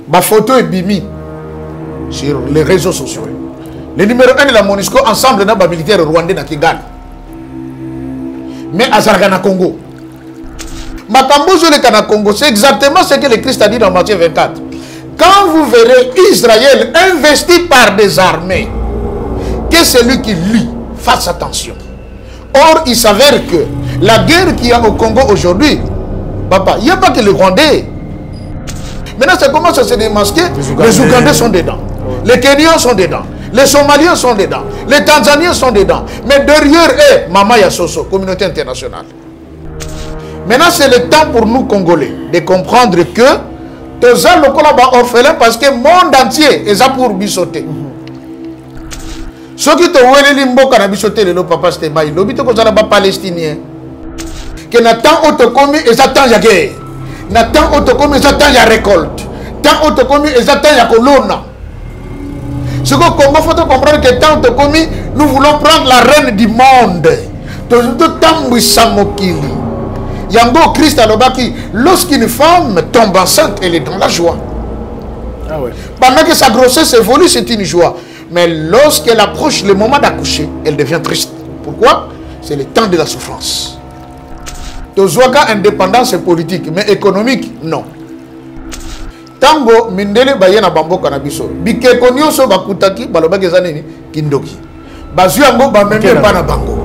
Ma photo est bimi sur les réseaux sociaux. Le numéro 1 de la MONUSCO ensemble dans les militaires rwandais na Kigali. Mais à Zargana Congo. Makambo sur le Kana Congo, c'est exactement ce que le Christ a dit dans Matthieu 24. Quand vous verrez Israël investi par des armées, que celui qui lit fasse attention. Or, il s'avère que la guerre qu'il y a au Congo aujourd'hui, papa, il n'y a pas que les Rwandais. Maintenant, ça commence à se démasquer. Les Ougandais sont dedans. Les Kenyans sont dedans. Les Somaliens sont dedans. Les Tanzaniens sont dedans. Mais derrière eux, Mama Yasoso, communauté internationale. Maintenant, c'est le temps pour nous, Congolais, de comprendre que tous les orphelins parce que le monde entier est là pour bisoter. Ceux qui ont vu les limbo qui ont bisoté, le papa c'était bail. L'obité que les Palestiniens. Que Nathan Otokomi et Satan ya guerre. Nathan Otokomi et Satan ya récolte. Tant Otokomi et Satan ya colonne. Ce que Congo faut comprendre que tant Otokomi, nous voulons prendre la reine du monde. Tant Mouissamokili. Yango Christ Alobaki, lorsqu'une femme tombe enceinte, elle est dans la joie. Ah ouais. Pendant que sa grossesse évolue, c'est une joie. Mais lorsqu'elle approche le moment d'accoucher, elle devient triste. Pourquoi? C'est le temps de la souffrance. Tozwaka indépendance politique, mais économique, non. Tango mindele bayena bambo kanabiso. Bikeko nyonso bakutaki balobaki zaneni kindoki. Bazu yango bameme pa na bango.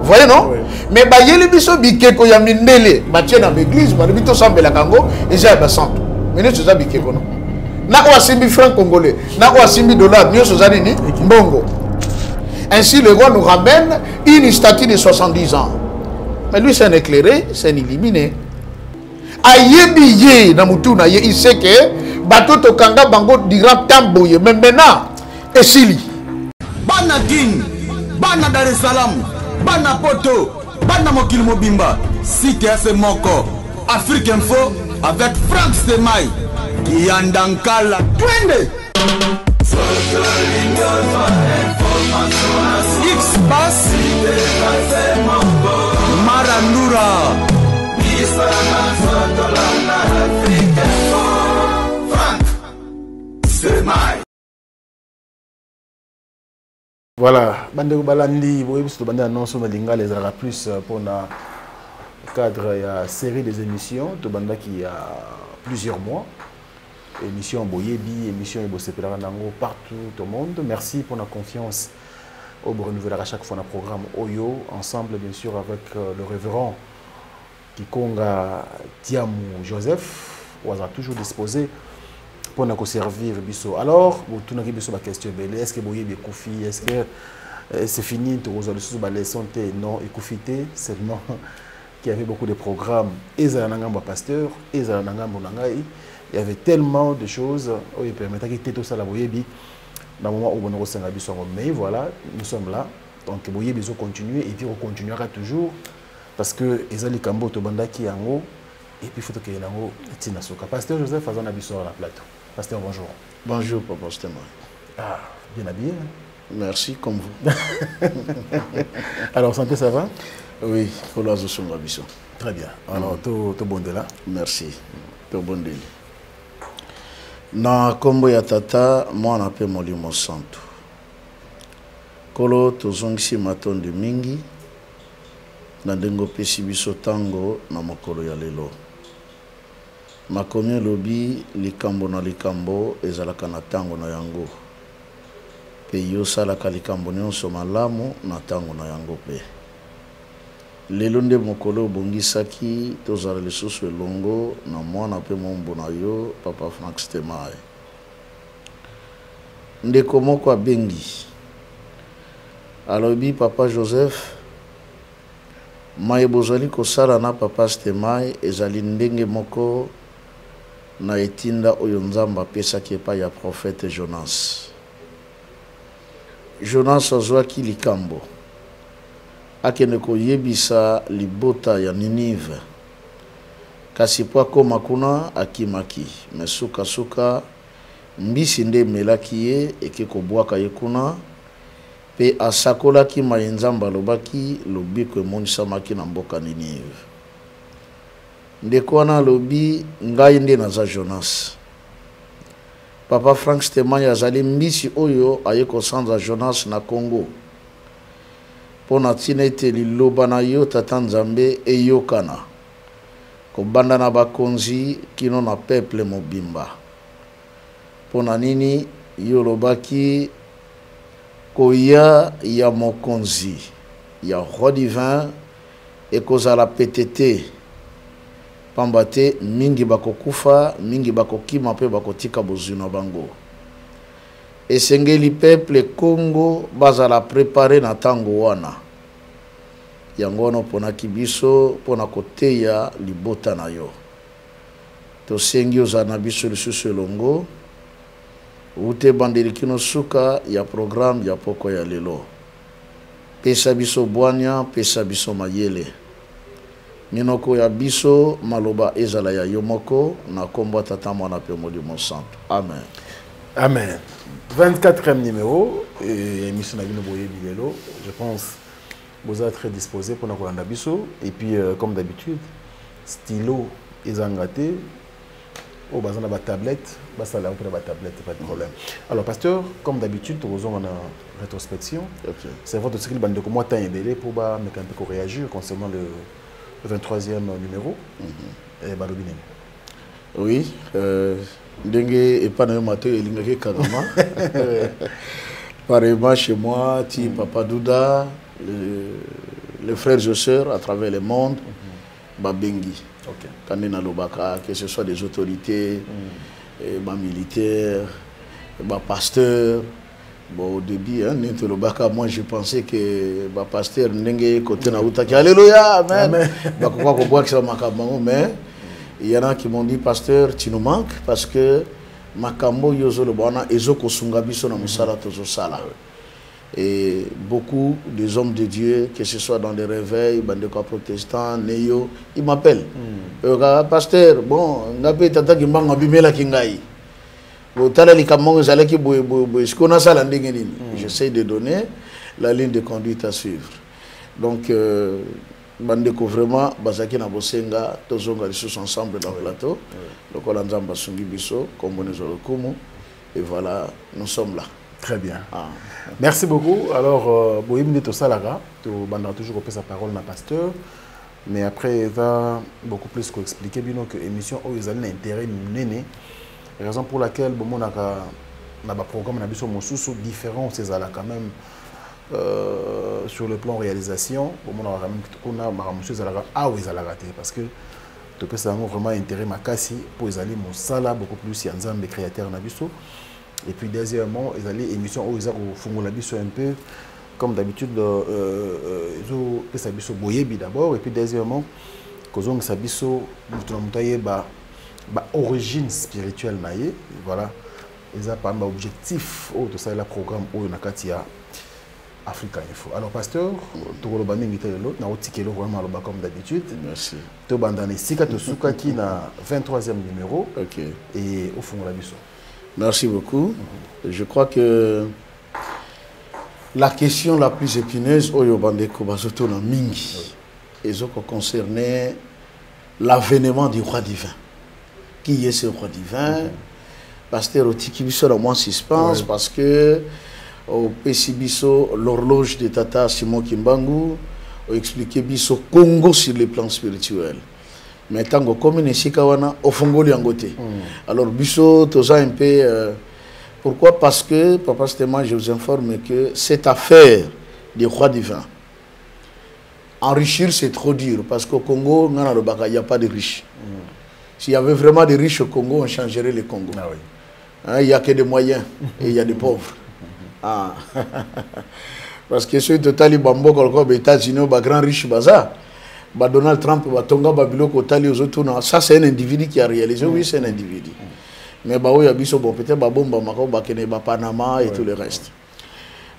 Vous voyez non? Oui. Mais bayeli biso bikeko ya mindele batie na l'église balobito sambela kango eza ba santo. Mais c'est ça bikeko non. Na o asimbi franc congolais, na o asimbi dollar, nyonso zaneni mbongo. Ainsi le roi nous ramène une statue de 70 ans. Mais lui c'est un éclairé, c'est un illuminé. Ayebi na mutu na ye, il sait que bateau tokanga bango dira tamboye mais maintenant esili. Bana Guine, bana Dar es Salaam, bana Poto, bana Mokili Mobimba, site FM Moko, Afrique Info avec Frank Stemai, Yandankala, Twende. X-Bass, Marandura. Voilà, Bandeko Balandi, vous voyez, bande annonce Malinga les aura plus pour le cadre de la série des émissions, de bande qui a plusieurs mois. Émission Boyebi, émission Ebosepela Nango partout au monde. Merci pour la confiance au renouveler à chaque fois notre programme Oyo, ensemble bien sûr avec le révérend Kikonga Tiamou Joseph, on a toujours disposé pour nous servir biso. Alors, vous tournez biso la question est-ce que Boyebi est Koufi, est-ce que c'est fini tout aux autres la leçon non Koufité seulement qu'il y avait beaucoup de programmes et Zanangamba pasteur et Zanangamba Nangai. Il y avait tellement de choses qui permettaient que tout ça la Boyebi dans le moment où on a besoin. Mais voilà, nous sommes là. Donc Boyebi continue et puis on continuera toujours parce que Ezali Kambo Tobanda qui est en haut et puis il faut que Yango Tina Soka. Pasteur Joseph faisant un sur la plateau. Pasteur, bonjour. Bonjour, Papa Stéphane. Ah, bien habillé. Hein? Merci, comme vous. Alors, santé, ça va? Oui, pour la zone de la. Très bien. Alors, tout bon de là? Merci. Tout bon de là. Na kombo ya tata mwana pe molimo santo kolo tozongisi matondo mingi na ndengo pesi biso tango na mokolo ya lelo makomi lobi likambo na likambo ezalaka na tango na yango pe yo salaka likambo nyonso malamu na tango na yango pe lelo nde mokolo obongisaki tozala lisusu elongo na mwana pe mombo na yo papa Frank Stemai ndeko moko abengi alobi papa Joseph maye bozali kosala na papa Stemai ezali ndenge moko na etinda oyo nzambe apesaki epai ya prophète Jonas azwaki likambo akende koyebisa libota ya Ninive kasi po akoma kuna akimaki mesuka mbisi nde emelaki ye eke kobwaka ye kuna pe asakolaki maye nzambe alobaki lobiko emonisamaki na mboka Ninive ndeko wana alobi ngai nde naza Jonas Papa Frank Stémai azali mbisi oyo aye kosanza Jonas na Congo. Pona tina ete liloba na yo tata Nzambe eyokana. Kobanda na bakonzi kino na peuple mobimba. Pona nini yo lobaki koya ya mokonzi ya roi divin ekozala PTT. Pambate mingi bakokufa, mingi bakokima pe bakotika bozuna bango. Esengeli peuple Congo bazala préparer na tango wana. Yangono pona kibiso pona koteya libota na yo. To sengi ozana biso lisusu longo. Ute bandelikino suka ya programme ya poko ya lelo. Pesa biso bwanya, pesa biso mayele. Minoko ya biso maloba ezala ya yomoko na kombo tata mwana pe Molimo Santo. Amen. Amen. 24e numéro et émission na bino boye bilelo. Je pense vous êtes très disposé pour nous rendre biso et puis comme d'habitude stylo ezangate au bazan na ba tablette, basta là pour la tablette pas de problème. Alors pasteur, comme d'habitude nous avons une rétrospection. Okay. C'est votre cycle bande de moi temps et délai pour ba me camper pour réagir concernant le 23e numéro. Et Balobine. Oui, Dengue et pas de matin et l'ingé Kagama. Pareillement chez moi, ti Papa Douda, les frères et sœurs à travers le monde, Babengi. Kanina Lobaka, que ce soit des autorités, militaires, pasteurs. Bon, au début, hein, moi je pensais que le pasteur n'engage côté na utaki. Alléluia, amen. Mais il y en a qui m'ont dit, pasteur, tu nous manques parce que makambo yozo le bona ezoko sungabiso na musala tozo sala. Et beaucoup des hommes de Dieu, que ce soit dans les réveils, bandeko protestants, néo, ils m'appellent. Pasteur, bon, ngape tata kimbanga bimela kingai. J'essaie de donner la ligne de conduite à suivre. Donc, bandeko vraiment, bazaki na bosenga, tozonga les ensemble dans le plateau. Donc, on a Nzamba Biso, comme on et voilà, nous sommes là. Très bien. Merci beaucoup. Alors, Bohim de Salara, tu vas toujours sa parole na pasteur. Mais après, il va beaucoup plus expliquer bien que l'émission où ils ont l'intérêt néné. Raison pour laquelle bon a un programme différent, c'est quand même sur le plan réalisation, on a parce que tu peux vraiment intérêt makasi pour les aller sala beaucoup plus yanzam des créateurs nabiso. Et puis deuxièmement, ils allaient émission où ils ont nabiso un peu comme d'habitude ils ont sabiso boyebi d'abord et puis deuxièmement kozong sabiso mutunamuta ba origine spirituelle naie voilà ils ont pas un objectif au de ça le programme au nakatia Africa Info. Alors pasteur tu le bandi ngité l'autre na otikelo vraiment le comme d'habitude. Merci. To bandane sika to suka qui na 23e numéro. OK. Et au fond la biso. Merci beaucoup. Je crois que la question la plus épineuse oyo bandeko bazoto na mingi ezoko concernait l'avènement du roi divin. Qui est ce roi divin? Pasteur Otikibiso dans moins suspense parce que au Pesibiso, l'horloge de Tata Simon Kimbangu a expliqué Biso Congo sur le plan spirituel. Mais tant que comme Neshikawana, au Fongoli en côté. Alors Biso, Toza un peu. Pourquoi? Parce que, Papa Stéman, je vous informe que cette affaire du roi divin, enrichir c'est trop dur parce qu'au Congo, il n'y a pas de riches. S'il y avait vraiment des riches au Congo, on changerait le Congo. Ah oui. Hein, il n'y a que des moyens et il y a des pauvres. Ah. Parce que ceux de Tali Bambo, comme les États-Unis, les grands riches, Donald Trump, Tonga, Babylone, aux autres, ça c'est un individu qui a réalisé. Oui, c'est un individu. Mais il y a peut-être Panama et tout le reste.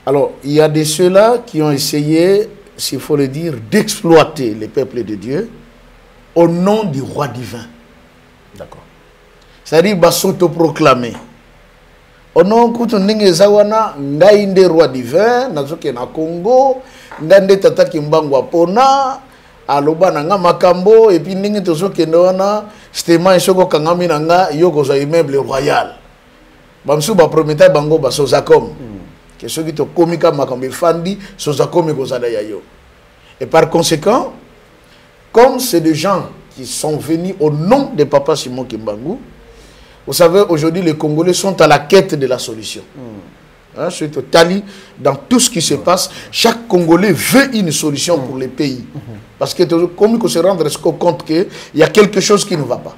Alors, il y a de ceux-là qui ont essayé, s'il faut le dire, d'exploiter les peuples de Dieu au nom du roi divin. D'accord. C'est-à-dire qu'ils s'autoproclamer. Au nom de Zawana, Ngaïnde roi divin, Nazoke na Congo, Ngande Tata Kimbangwa Pona, Aloba Nanga Makambo, et puis Ningi Tozoke Noana, Stéma et Soko Kangami Nanga, Yoko za immeuble royal. Bamsou ba promettait bango ba sozakom. Que ceux qui te komika makambe fandi sozakom kozada yayo. Et par conséquent, comme c'est des gens qui sont venus au nom de Papa Simon Kimbangu, vous savez, aujourd'hui, les Congolais sont à la quête de la solution. Hein, c'est au Tali, dans tout ce qui se passe, chaque Congolais veut une solution pour les pays. Parce que comme il faut se rendre compte qu'il y a quelque chose qui ne va pas.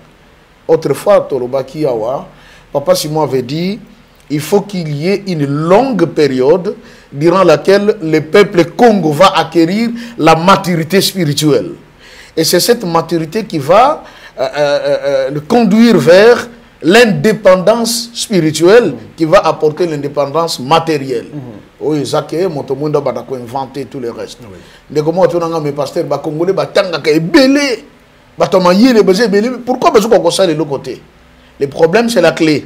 Autrefois, Torobaki Awa, Papa Simon avait dit, il faut qu'il y ait une longue période durant laquelle le peuple Congo va acquérir la maturité spirituelle. Et c'est cette maturité qui va le conduire vers l'indépendance spirituelle qui va apporter l'indépendance matérielle. Oui, Zake, Motomundo va inventer tout le reste. Mais comment tu as mes pasteurs, les Congolais, les belé, pourquoi besoin qu'on ça de l'autre côté? Le problème, c'est la clé.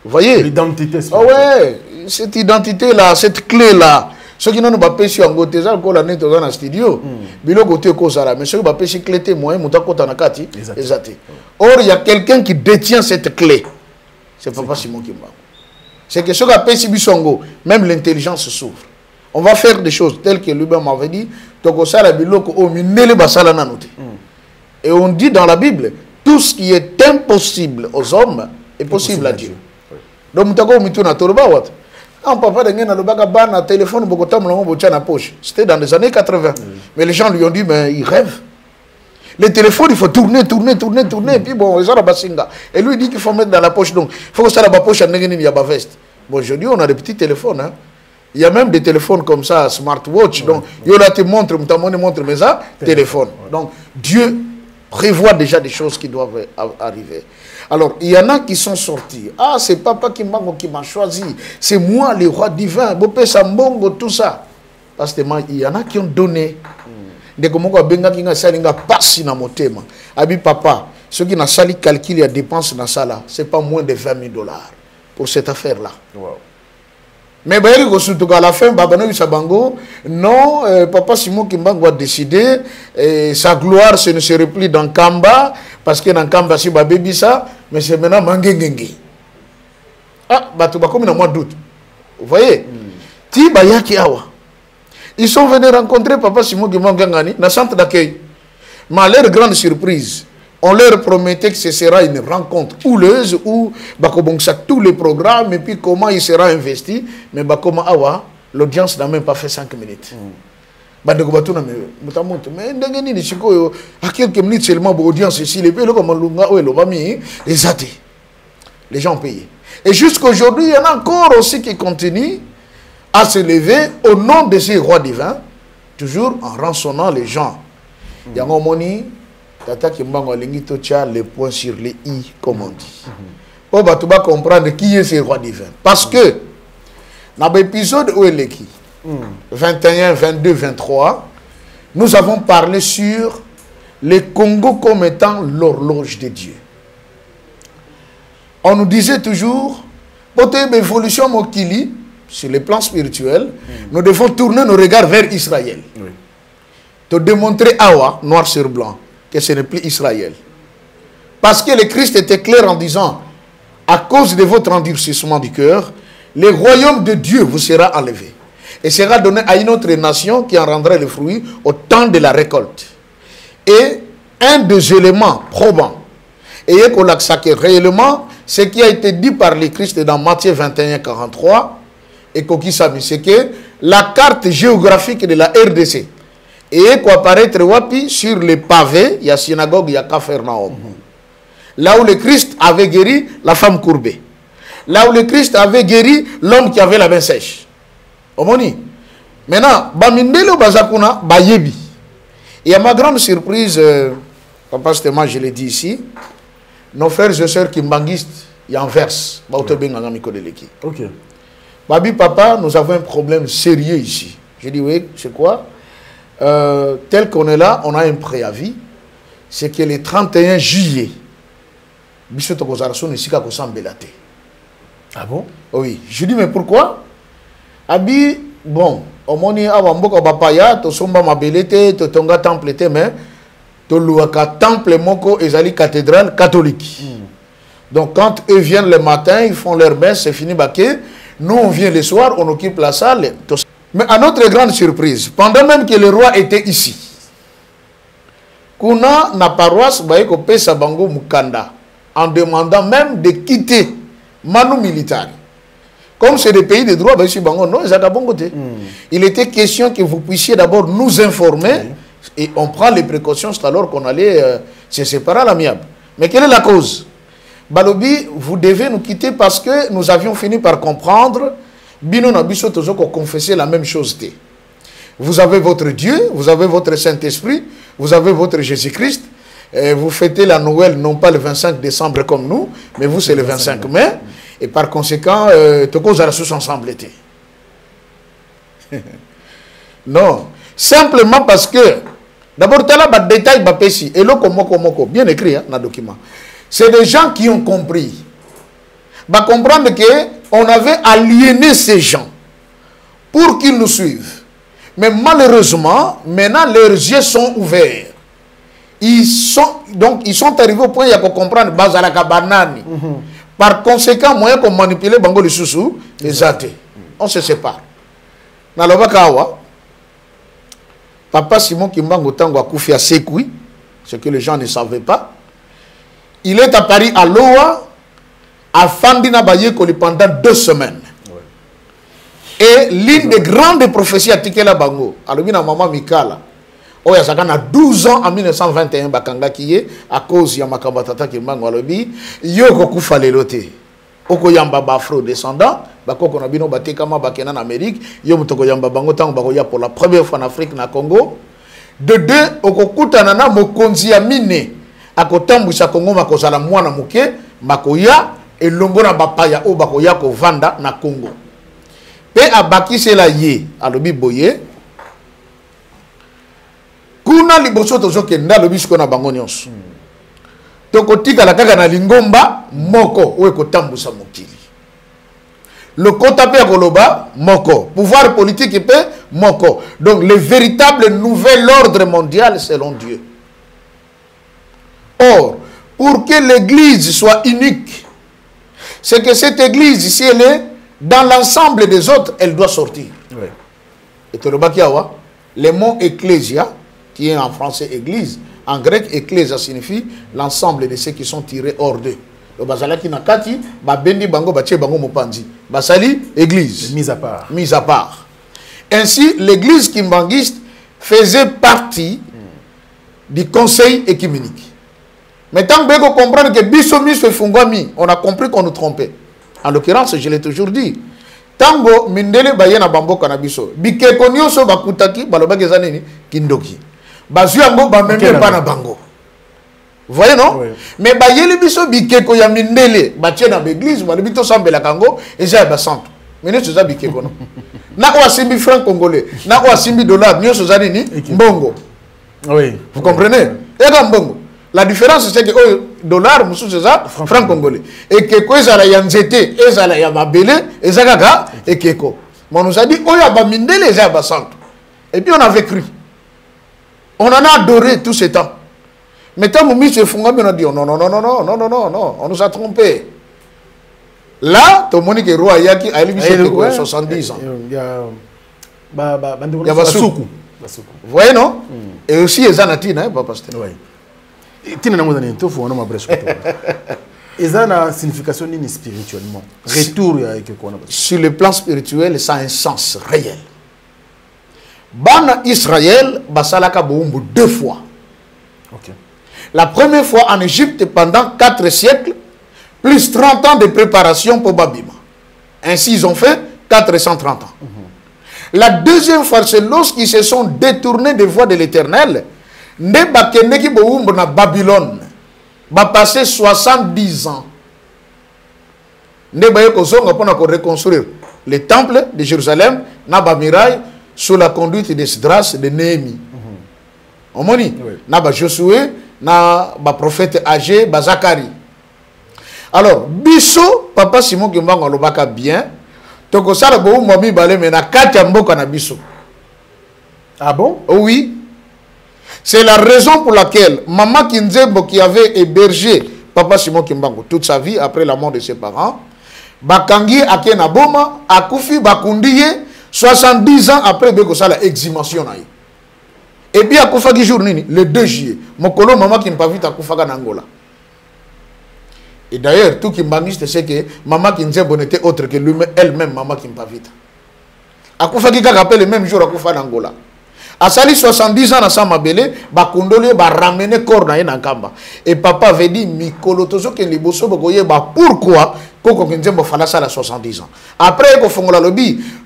Vous voyez? L'identité. Ah ouais, cette identité-là, cette clé-là. Ceux qui n'ont pas pêché en côté, ça, quand on est dans un studio, mais le côté Kozara, mais ceux qui n'ont pas pêché clé témoin, ils ont exacté. Or, il y a quelqu'un qui détient cette clé. C'est Papa Simon Kimbangu. C'est que ceux qui ont pêché Bisongo, même l'intelligence s'ouvre. On va faire des choses telles que lui-même m'avait dit, et on dit dans la Bible, tout ce qui est impossible aux hommes est possible à Dieu. Donc, papa de téléphone poche. C'était dans les années 80. Mais les gens lui ont dit, mais il rêve. Les téléphones, il faut tourner. Et puis bon, ils ont la basinga. Et lui, il dit qu'il faut mettre dans la poche. Donc, il faut que ça dans la poche, il y a ma veste. Bon, aujourd'hui, on a des petits téléphones. Hein. Il y a même des téléphones comme ça, smartwatch. Donc, il y a te montre, mais ça, téléphone. Donc, Dieu prévoit déjà des choses qui doivent arriver. Alors, il y en a qui sont sortis. Ah, c'est Papa Kimbangu qui m'a choisi. C'est moi, le roi divin. Bopé Sambongo, tout ça. Parce que il y en a qui ont donné. Dès que moi, benga kinga salinga passi na motema. Abi papa, ceux qui n'ont sali calcul et dépense dans ça là, c'est pas moins de 20 000 $ pour cette affaire là. Wow. Mais à la fin, non, Papa Simon Kimbangu a décidé, sa gloire ce ne serait plus dans Kamba, parce que dans Kamba, c'est baby ça, mais c'est maintenant Mangengenge. Ah, comme dans moi doute. Vous voyez? Ils sont venus rencontrer Papa Simon Kimbangu dans le centre d'accueil. Mais à leur grande surprise, on leur promettait que ce sera une rencontre houleuse où tous les programmes et puis comment il sera investi. Mais l'audience n'a même pas fait 5 minutes. Mais à quelques minutes seulement, l'audience ici, les gens ont payé. Et jusqu'aujourd'hui, il y en a encore aussi qui continuent à se lever au nom de ces rois divins, toujours en rançonnant les gens. Il y a un moment, Tata Kimbangu alingi tocha les points sur les i, comme on dit. Pour tu vas comprendre qui est ce roi divin. Parce que dans l'épisode où il est qui 21, 22, 23, nous avons parlé sur le Congo comme étant l'horloge de Dieu. On nous disait toujours, pour une évolution mokili sur le plan spirituel, nous devons tourner nos regards vers Israël. Oui. Te démontrer Awa, noir sur blanc, que ce n'est plus Israël. Parce que le Christ était clair en disant, à cause de votre endurcissement du cœur, le royaume de Dieu vous sera enlevé et sera donné à une autre nation qui en rendrait le fruit au temps de la récolte. Et un des éléments probants, et que réellement, ce qui a été dit par le Christ dans Matthieu 21, 43, et c'est que la carte géographique de la RDC, et quoi apparaître wapi sur les pavés, il y a synagogue, il y a Capharnaüm. Là où le Christ avait guéri la femme courbée. Là où le Christ avait guéri l'homme qui avait la main sèche. Omoni. Maintenant, bamindelo bazakuna bayebi. Et à ma grande surprise, papa Stéman, je l'ai dit ici, nos frères et sœurs kimbanguistes, il y a un verse. Ok. Babi papa, nous avons un problème sérieux ici. J'ai dit oui, c'est quoi? Tel qu'on est là, on a un préavis. C'est que le 31 juillet, ah bon? Oui. Je dis mais pourquoi? Abi, bon, au moins, avamboka bapaya, to somba mabelete, to tonga temple te, mais to luaka temple moko ezali cathédrale catholique. Donc quand eux viennent le matin, ils font leur messe, c'est fini, baquet. Nous, on vient le soir, on occupe la salle. Mais à notre grande surprise, pendant même que le roi était ici, Kuna, na paroisse, Bayeko Pesa Bango Mukanda, en demandant même de quitter Manu Militari. Comme c'est des pays de droit, Bango, non, il était question que vous puissiez d'abord nous informer et on prend les précautions, c'est alors qu'on allait se séparer à l'amiable. Mais quelle est la cause? Balobi, vous devez nous quitter parce que nous avions fini par comprendre, Bino Nabiso Tozo qu'on confessait la même chose. Vous avez votre Dieu, vous avez votre Saint-Esprit, vous avez votre Jésus-Christ, vous fêtez la Noël non pas le 25 décembre comme nous, mais vous c'est le 25 mai, et par conséquent, Toko Zarasus ensemble était. Non, simplement parce que, d'abord, tu as là des détails, et là, bien écrit dans le document. C'est des gens qui ont compris. Bah, comprendre qu'on avait aliéné ces gens pour qu'ils nous suivent. Mais malheureusement, maintenant, leurs yeux sont ouverts. Ils sont arrivés au point où ils comprennent Bazalaka Banani. Par conséquent, moyen qu'on manipule Bango le Soussou, les athées. On se sépare. Dans le Bakawa, Papa Simon Kimbango Tango a Koufi à Sekoui, ce que les gens ne savaient pas. Il est à Paris à Loa, à Fandina Bayekoli pendant 2 semaines. Ouais. Et l'une des grandes prophéties à Tikela Bango, à l'obina maman Mikala, oh ya sakana 12 ans en 1921 bakanga kiye à cause ya makambatata Kimbango alobi yoko kufa lelote. Oko yamba ba afro descendant, bakoko na bino batekama bakena en Amérique, yo mutoko yamba bango tango bakoya pour la première fois en Afrique na Congo. De deux, oko kutana na mokonzi ya mine. Akotambwisa Congo makozala mwana muke makoya elongo na bapaya o bakoya ko vanda na Congo. Pe abakise la ye alobi boye kuna liboso tozoke nda lobi siko na bango nyonso. Tokotika la kaka na lingomba moko o ekotambwisa mokili. Le kota pe koloba moko, pouvoir politique pe moko. Donc le véritable nouvel ordre mondial selon Dieu. Or, pour que l'église soit unique, c'est que cette église, si elle est dans l'ensemble des autres, elle doit sortir. Oui. Et le mot ecclésia, qui est en français église, en grec, ecclésia signifie l'ensemble de ceux qui sont tirés hors d'eux. Le bazalaki nakati, babendi bango, bache bango mopandi. Basali, église. Mise à part. Mise à part. Ainsi, l'église kimbanguiste faisait partie du conseil écuménique. Mais tant que vous comprenez que Bissomis se Fungami, on a compris qu'on nous trompait. En l'occurrence, je l'ai toujours dit. Tango Mindele Bayena Bambo Kanabiso. Bikekonio so bakutaki, balobake zaneni, kindoki. Bazuango bameme pana bango. Vous voyez, non? Oui. Mais Bayeli Biso Bikeko ya Mindele, Batie na l'église, Balibito Sambela Kango, et j'ai un centre. Mais nous sommes Bikeko, non? Na ou Simbi franc congolais, na ou Simbi dollar, nous sommes ni Mbongo. Oui. Vous comprenez? Et dans Mbongo. La différence, c'est que le dollar, c'est ça, franc congolais. Et que quoi, ça y a nzete, et ça y a mabele, et ça gaga, et keko. Mais on nous a dit, oh, il y a baminde les centre. Et puis on avait cru. On en a adoré tout ce temps. Mais tant que M. Fungami, on a dit, non, non, non, non, non, non, non, non, non, on nous a trompé. Là, tout le monde est roi, il y a 70 ans. Il y a Basoukou. Vous voyez, non? Et aussi, il y a Zanatine, hein, Papa Stéphane. Oui. Et ça a une signification spirituellement. Retour sur le plan spirituel, ça a un sens réel. Bana Israël, basalaka boumbu 2 fois. Okay. La première fois en Égypte pendant 4 siècles, plus 30 ans de préparation pour Babima. Ainsi, ils ont fait 430 ans. La deuxième fois, c'est lorsqu'ils se sont détournés des voies de l'Éternel. Ne bakendeki boumbu na Babylone ba passé 70 ans. Ne baye kozonga pona ko reconstruire le temple de Jérusalem na Bamirail sous la conduite de Esdras de Néhémie. Omoni na ba Josué na ba prophète âgé ba Zacharie. Alors biso Papa Simon Kimbango lobaka bien toko sala bo momi balé mais na kati ya mboka na biso. Ah bon? Oui. C'est la raison pour laquelle Maman Kinzebo, qui avait hébergé Papa Simon Kimbangu, toute sa vie, après la mort de ses parents, Bakangi Akena Boma, Akufi Bakundiye, 70 ans après la exhumation. Et bien, Akufa qui jour, le 2 juillet, mon colo, maman qui n'a pas vu Akufa en Angola. Et d'ailleurs, tout Kimbangiste, c'est que maman qui n'était autre que elle-même, maman qui n'a pas vu. Akufa qui a rappelé le même jour Akufa en Angola. À Sali 70 ans, dans Mabele, Bakundoli va ramener corps dans Kamba. Et papa avait dit, Mikolo Tozo que les bosso bogoye, pourquoi Koko Kinzembo fala ça à 70 ans. Après,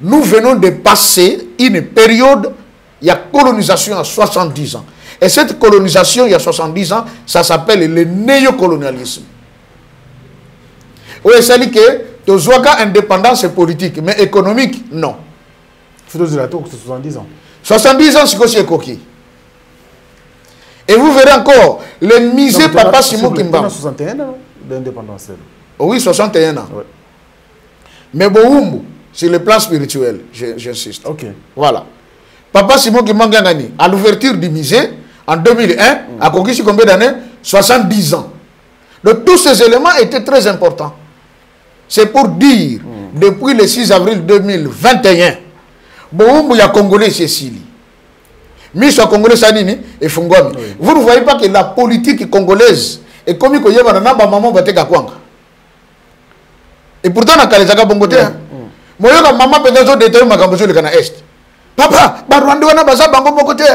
nous venons de passer une période, il y a colonisation à 70 ans. Et cette colonisation, il y a 70 ans, ça s'appelle le néocolonialisme. Oui, c'est que Tozoaka indépendance politique, mais économique, non. Il faut dire la tour, c'est 70 ans. 70 ans, c'est aussi coquille. Et vous verrez encore, le musée Papa Simon Kimbangu. 61 ans d'indépendance. Oui, 61 ans. Ouais. Mais Boumbu, c'est le plan spirituel, j'insiste. Ok. Voilà. Papa Simon Kimbangu à l'ouverture du musée, en 2001, a conquis combien d'années? 70 ans. Donc tous ces éléments étaient très importants. C'est pour dire, depuis le 6 avril 2021, Boumbu, il y a Congolais, c'est Sili. Miso Congolais, Sanini et Fungomi. Oui. Vous ne voyez pas que la politique congolaise est comme il y a maman va te gakwanga. Et pourtant, on a des bongote. Moi, je maman peut-être détaillé ma campagne sur le Ghana Est. Papa, Barwandi wana baza bango bongote.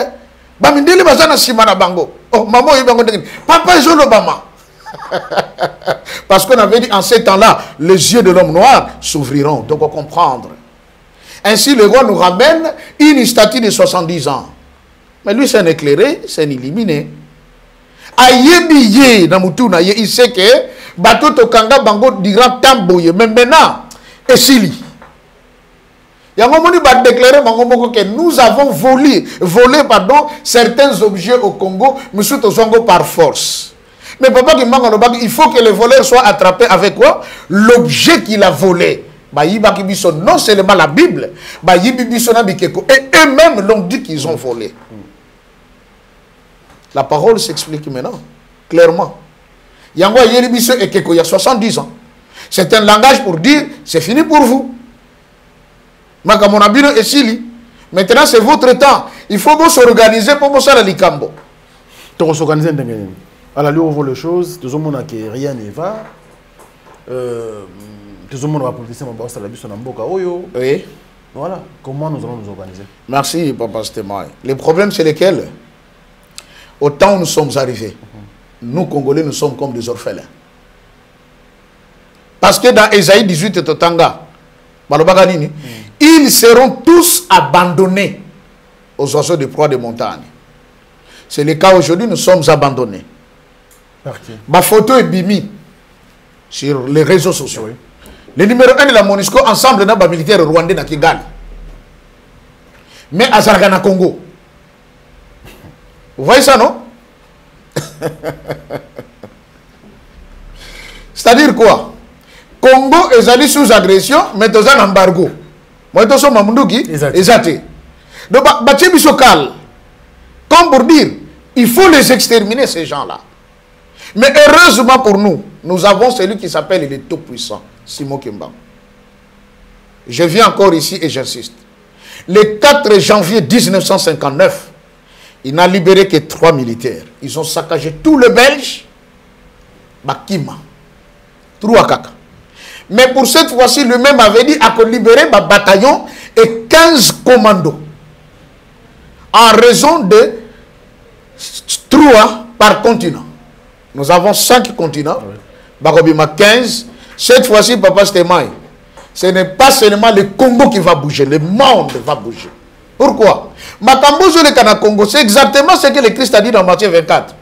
Bamindeli baza na simana bango. Oh, maman yi bango ndengini. Papa ils ont l'Obama. Parce qu'on avait dit en ces temps-là, les yeux de l'homme noir s'ouvriront. Donc on comprendre. Ainsi, le roi nous ramène une statue de 70 ans. Mais lui, c'est un éclairé, c'est un illuminé. Ayebiye na mutuna, il sait que bateau tokanga bango dira tamboye. Mais maintenant, et Sili. Il y a un moment où il va déclarer que nous avons volé certains objets au Congo, mais surtout par force. Mais papa il faut que le voleur soit attrapé avec quoi? L'objet qu'il a volé. Non seulement la Bible, et eux-mêmes l'ont dit qu'ils ont volé. La parole s'explique maintenant, clairement. Il y a 70 ans. C'est un langage pour dire, c'est fini pour vous. Maintenant, c'est votre temps. Il faut vous s'organiser pour vous faire le cambo. Donc, s'organiser. À la lueur, on voit les choses. Tout le monde a que rien ne va. Tout le monde va politicien, on va faire la bise en Mboka. Oui. Voilà. Comment nous allons nous organiser? Merci, Papa Stémaï. Les problèmes, c'est lesquels? Au temps où nous sommes arrivés, nous, Congolais, nous sommes comme des orphelins. Parce que dans Ésaïe 18 et Totanga, ils seront tous abandonnés aux oiseaux de proie des montagnes. C'est le cas aujourd'hui, nous sommes abandonnés. Ma photo est bimi sur les réseaux sociaux. Oui. Le numéro 1 de la MONUSCO, ensemble de militaires rwandais à Kigali. Mais à Zargana Congo. Vous voyez ça, non? C'est-à-dire quoi? Congo est allé sous agression, mais dans un embargo. Moi, je suis Mamouki, exact. Donc, comme pour dire, il faut les exterminer, ces gens-là. Mais heureusement pour nous, nous avons celui qui s'appelle le Tout-Puissant, Simon Kimbangu. Je viens encore ici et j'insiste. Le 4 janvier 1959, il n'a libéré que 3 militaires. Ils ont saccagé tout le Belge, Bakima, Trouakaka. Mais pour cette fois-ci, lui-même avait dit à libérer un bataillon et 15 commandos. En raison de 3 par continent. Nous avons 5 continents. Bakobima 15. Cette fois-ci, Papa Stémaï, ce n'est pas seulement le Congo qui va bouger, le monde va bouger. Pourquoi? Makambozo le Kana Congo, c'est exactement ce que le Christ a dit dans Matthieu 24.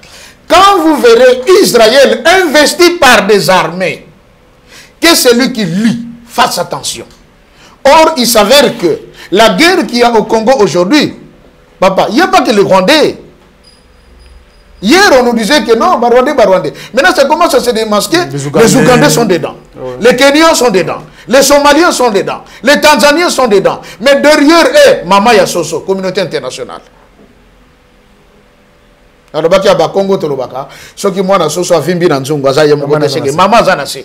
Quand vous verrez Israël investi par des armées, que celui qui lit fasse attention. Or, il s'avère que la guerre qu'il y a au Congo aujourd'hui, papa, il n'y a pas que les Rwandais. Hier, on nous disait que non, Rwandais. Maintenant, ça commence à se démasquer. Les Ougandais sont dedans. Ouais. Les Kenyans sont dedans. Les Somaliens sont dedans. Les Tanzaniens sont dedans. Mais derrière eux, Mama Yasoso, communauté internationale. alobaki ya bakongo tolobaka soki mwana soso avimbi na nzungu aza ye moko te mama aza na se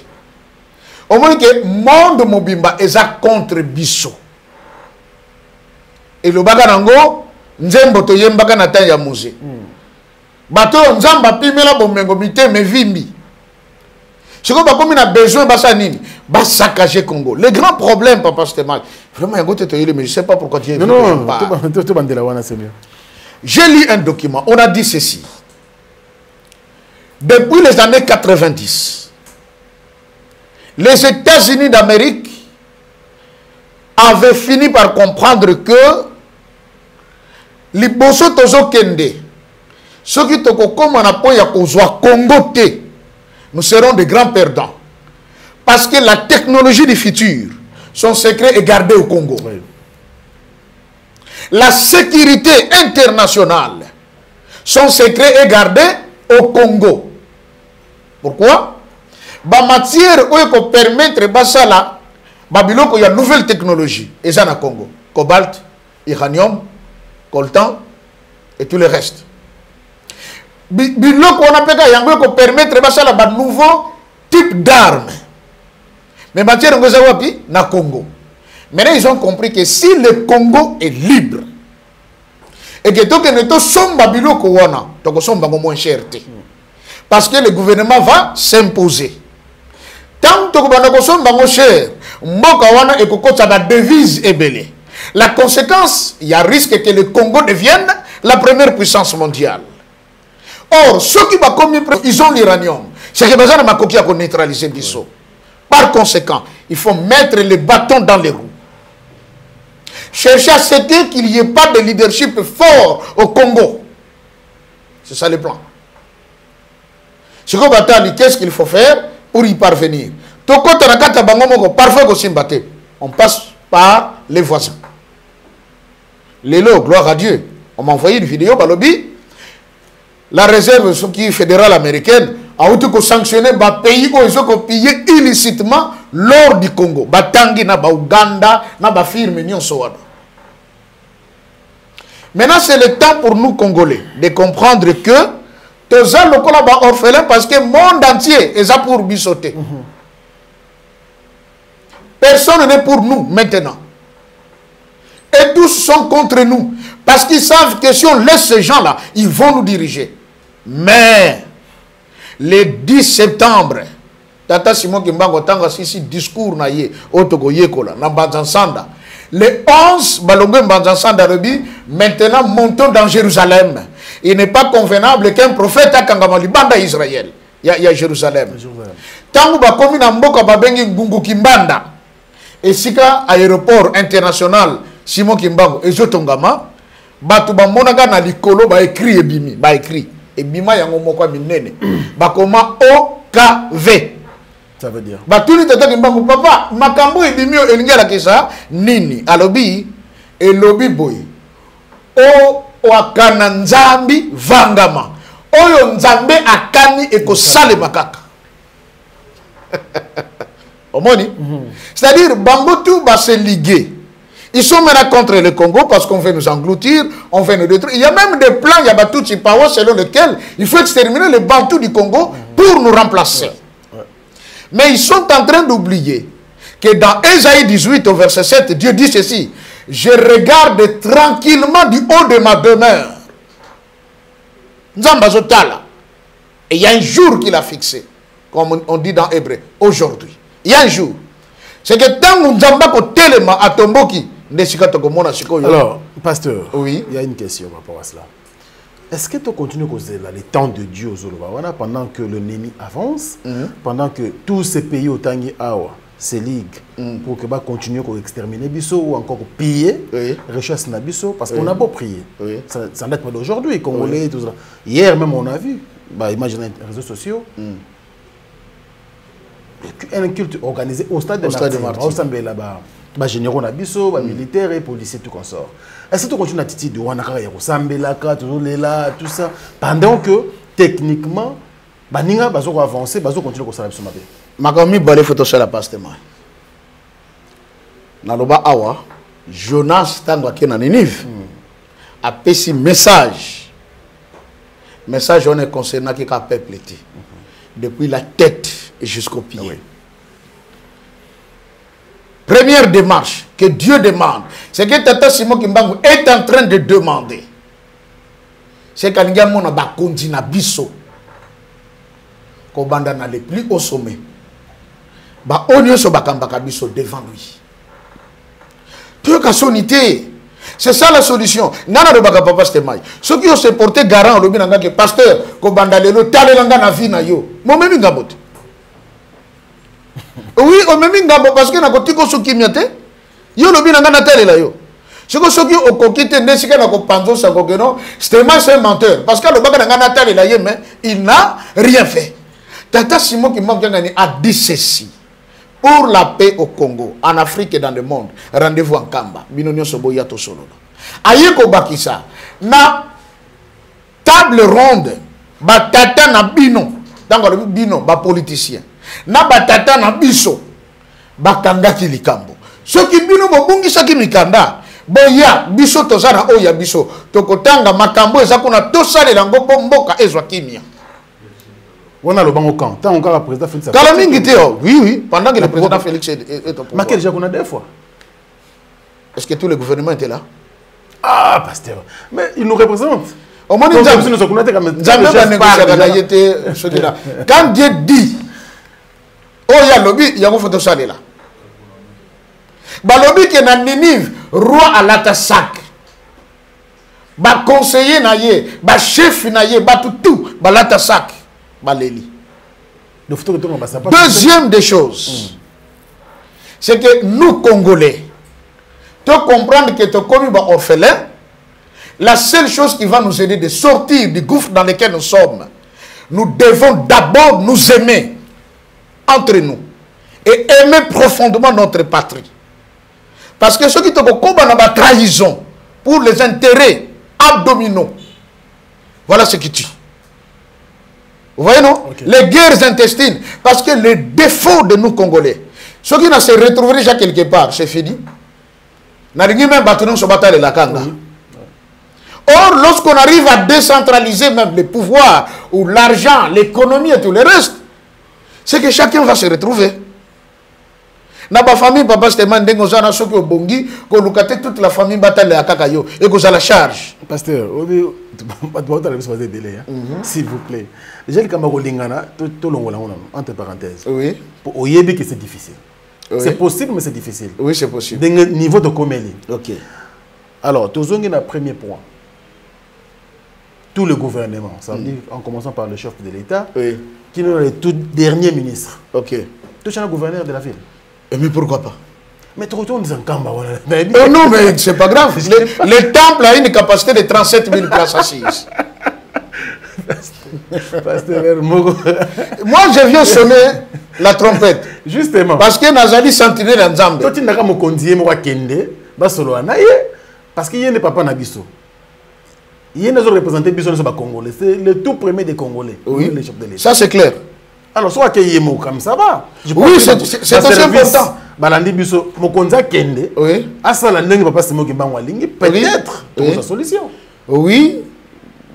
omoni ke monde mobimba eza contre biso elobaka nango nzembo toyembaka na temps ya musée bato oyo nzambe apimela bomengo mitema evimbi sikoyo bakomi na besoin basa nini basaccager Congo. Le grand problème, papa Stéphane, vraiment, mais je ne sais pas pourquoi tu es venu. J'ai lu un document, on a dit ceci. Depuis les années 90, les États-Unis d'Amérique avaient fini par comprendre que les bosso tozo kende, ceux qui toko comme on a point ya kozwa Congo te, nous serons des grands perdants. Parce que la technologie du futur, son secret est gardé au Congo. Oui. La sécurité internationale, son secret est gardé au Congo. Pourquoi? La matière qui permettre de Babylone, il y a une nouvelle technologie. Et ça, au Congo. Cobalt, uranium, coltan et tout le reste. Biloko on appelle ça permettre de un nouveau type d'armes. Mais matière na Congo. Maintenant ils ont compris que si le Congo est libre et que tout que nous sommes biloko wana, donc sommes moins cher. Parce que le gouvernement va s'imposer. Tant que nous sommes moins cher, mboka wana et que ça va devise ebele. La conséquence, il y a risque que le Congo devienne la première puissance mondiale. Or, ceux qui ils ont l'uranium. C'est que besoin de ma coquille à neutraliser Bissot. Par conséquent, il faut mettre les bâtons dans les roues. Chercher à ce qu'il n'y ait pas de leadership fort au Congo. C'est ça le plan. Qu'est-ce qu'il faut faire pour y parvenir? On passe par les voisins. Les lots, gloire à Dieu. On m'a envoyé une vidéo par lobby. La réserve fédérale américaine a été sanctionné par pays où ils ont pillé illicitement l'or du Congo. Batangi na ba Ouganda na ba firme nyonso wana. Maintenant c'est le temps pour nous Congolais de comprendre que tous les lokola ba orphelins parce que le monde entier est pour bisoter. Personne n'est pour nous maintenant. Et tous sont contre nous. Parce qu'ils savent que si on laisse ces gens-là, ils vont nous diriger. Mais, le 10 septembre, Tata Simon Kimbango Tanga Sisi discours na ye, Otogo Yekola, na Banzansanda. Le 11, Balongo Banzansanda Rebi, maintenant montons dans Jérusalem. Il n'est pas convenable qu'un prophète a Kangamali Banda Israël. Il y a Jérusalem. Tangu Bakomi na Mboka Babengi Ngungu Kimbanda. Et sika aéroport international Simon Kimbango ezotongama batu ba monaka na likolo ba écrit ebimi ba écrit ebima yango moko minene ba koma OKV ça veut dire batu ni tata Kimbango papa makambo ebimi elingela kisa nini alobi elobi boy o wakana nzambi vangama oyo nzambe akani ekosale makaka Omoni. C'est-à-dire, Bambotou va se liguer. Ils sont maintenant contre le Congo parce qu'on veut nous engloutir, on veut nous détruire. Il y a même des plans, il y a Batouti Pawa selon lesquels il faut exterminer les Bantous du Congo pour nous remplacer. Mais ils sont en train d'oublier que dans Ésaïe 18 au verset 7, Dieu dit ceci: je regarde tranquillement du haut de ma demeure. Nzambazotala. Et il y a un jour qu'il a fixé, comme on dit dans Hébreu, aujourd'hui. Il y a un jour. C'est que tant que nous avons tellement à Tomboki, alors, pasteur, oui. Il y a une question par rapport à cela. Est-ce que tu continues à causer là, les temps de Dieu aux Zolobawana pendant que le Némi avance, pendant que tous ces pays au Tangi Awa se liguent pour que continuer à exterminer Bisso ou encore piller, recherche Nabisso, parce qu'on a beau prier. Ça n'est pas d'aujourd'hui, Congolais, tout ça. Hier même on a vu, imaginez les réseaux sociaux. Un culte organisé au stade de Martyrs. Au stade de là-bas, les généraux nabiso, les militaires et policiers, tout consort. Est-ce que tu continues à titiller de Wanaka, Sambelaka, tout ça, pendant que techniquement, Baninga va avancer, va continuer à faire ça. Makambi balé photo sur la passe de moi. Naloba awa, Jonas Tango qui na Ninive a passé message Message on est concernant qui a peuple depuis la tête jusqu'au pied. Oui. Première démarche que Dieu demande, c'est que Tata Simon Kimbangu est en train de demander. C'est qu'il y a mon abakondi na biso. Kobanda na le plus au sommet. Ba onyo so bakambaka biso devant lui. Dieu ka sonité. C'est ça la solution. Nana de baka papa stemai. Ceux qui ont se porté garant lobi nanga que pasteur kobanda lelo talelanga na vie na yo. Mo memi ngabote. Oui, au même ngabo parce que na kotiko soki miate. Yo lobi nanga na talela yo. Ce que ceux qui ont coquité nesika na ko panzo sa kokeno, stemai c'est un menteur parce que le baka nanga na talela ye mais il n'a rien fait. Tata Simon qui manque a dit ceci. Pour la paix au Congo, en Afrique et dans le monde, rendez-vous en Kamba. Binonio Soboya to solo. Ayeko bakisa. Na table ronde, batata na bino. Dans le bino, ba politicien. Na batata na biso, bakanga ki likambo. Ce qui bino bobungi sa ki mikanda. Boya biso tozana oya biso. Tokotanga makambo ezakuna tosale lango pomboka ezwa kimia. On a le banc au camp. Tant encore le président Félix. Oui, oui. Pendant que le président Félix est au pouvoir. Mais déjà qu'on a deux fois. Est-ce que tout le gouvernement était là? Ah, pasteur. Mais il nous représente. Au moins, quand Dieu dit, oh, il y a lobby, il y a un photo salé là. Bah, lobby qui est dans Ninive, roi à l'atasak. Bah, conseiller naïe, bah, chef naïe, bah, tout, bah, l'atasak. Deuxième des choses, c'est que nous, Congolais, tu comprends que tu es comme un orphelin, la seule chose qui va nous aider de sortir du gouffre dans lequel nous sommes, nous devons d'abord nous aimer entre nous et aimer profondément notre patrie. Parce que ceux qui te combattent dans la trahison pour les intérêts abdominaux, voilà ce qui tue. Vous voyez, non? Okay. Les guerres intestines. Parce que le défaut de nous, Congolais, ceux qui ne se retrouvent déjà quelque part, c'est fini. Or, lorsqu'on arrive à décentraliser même les pouvoirs, ou l'argent, l'économie et tout le reste, c'est que chacun va se retrouver. Dans ma famille, papa, c'était mandé que nous avons au Bongi, que nous avons toute la famille bataille à Kakayo, et que nous avons la charge. Pasteur, s'il vous plaît. Déjà, le Cameroun, entre parenthèses. Oui. Pour Oyebi que c'est difficile. Oui. C'est possible, mais c'est difficile. Oui, c'est possible. D'un niveau de comédie. Ok. Alors, tout le monde a un premier point. Tout le gouvernement, ça veut dire en commençant par le chef de l'État, oui, qui est le tout dernier ministre. Ok. Tout le gouverneur de la ville. Mais pourquoi pas? Mais tu retournes dans un camp. Non, mais c'est pas grave. Le temple a une capacité de 37 000 places assises. Moi, je viens sonner la trompette. Justement. Parce que Nazali sentinelle en Zambie. Toi, tu n'as pas mon condier, moi, Kende, parce qu'il y a des papas Nabiso. Il y a des représentants Biso Congolais. C'est le tout premier des Congolais. Oui. Le chef de l'État. Ça, c'est clair. Alors, soit qu'il y ait mots comme ça va. Oui, c'est aussi important. Balandi Biso, Mokonza Kende. Oui. Asa la langue, papa, c'est moi qui m'a envoyé. Peut-être. C'est la solution. Oui.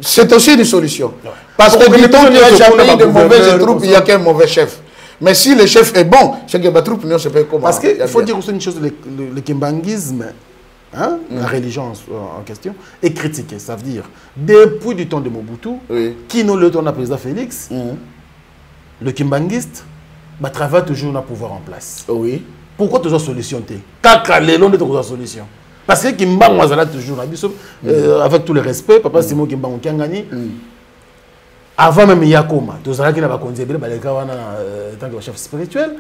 C'est aussi une solution. Ouais. Parce que dit-on qu'il n'y a jamais eu de mauvaises troupes, il n'y a qu'un mauvais chef. Mais si le chef est bon, c'est que la troupe ne sait pas comment. Parce qu'il faut dire aussi une chose, le kimbanguisme, hein, la religion en question, est critiquée. Ça veut dire, depuis du temps de Mobutu, qui nous le temps de président Félix, le kimbanguiste travaille toujours à pouvoir en place. Oui. Pourquoi toujours solution? Kaka les longs de toujours solution. Parce que Kimbangu a toujours avec tout le respect, papa Simon Kimbangu Kiangani, avant même Yakoma, tout ça qui n'a pas conduit, tant que chef spirituel,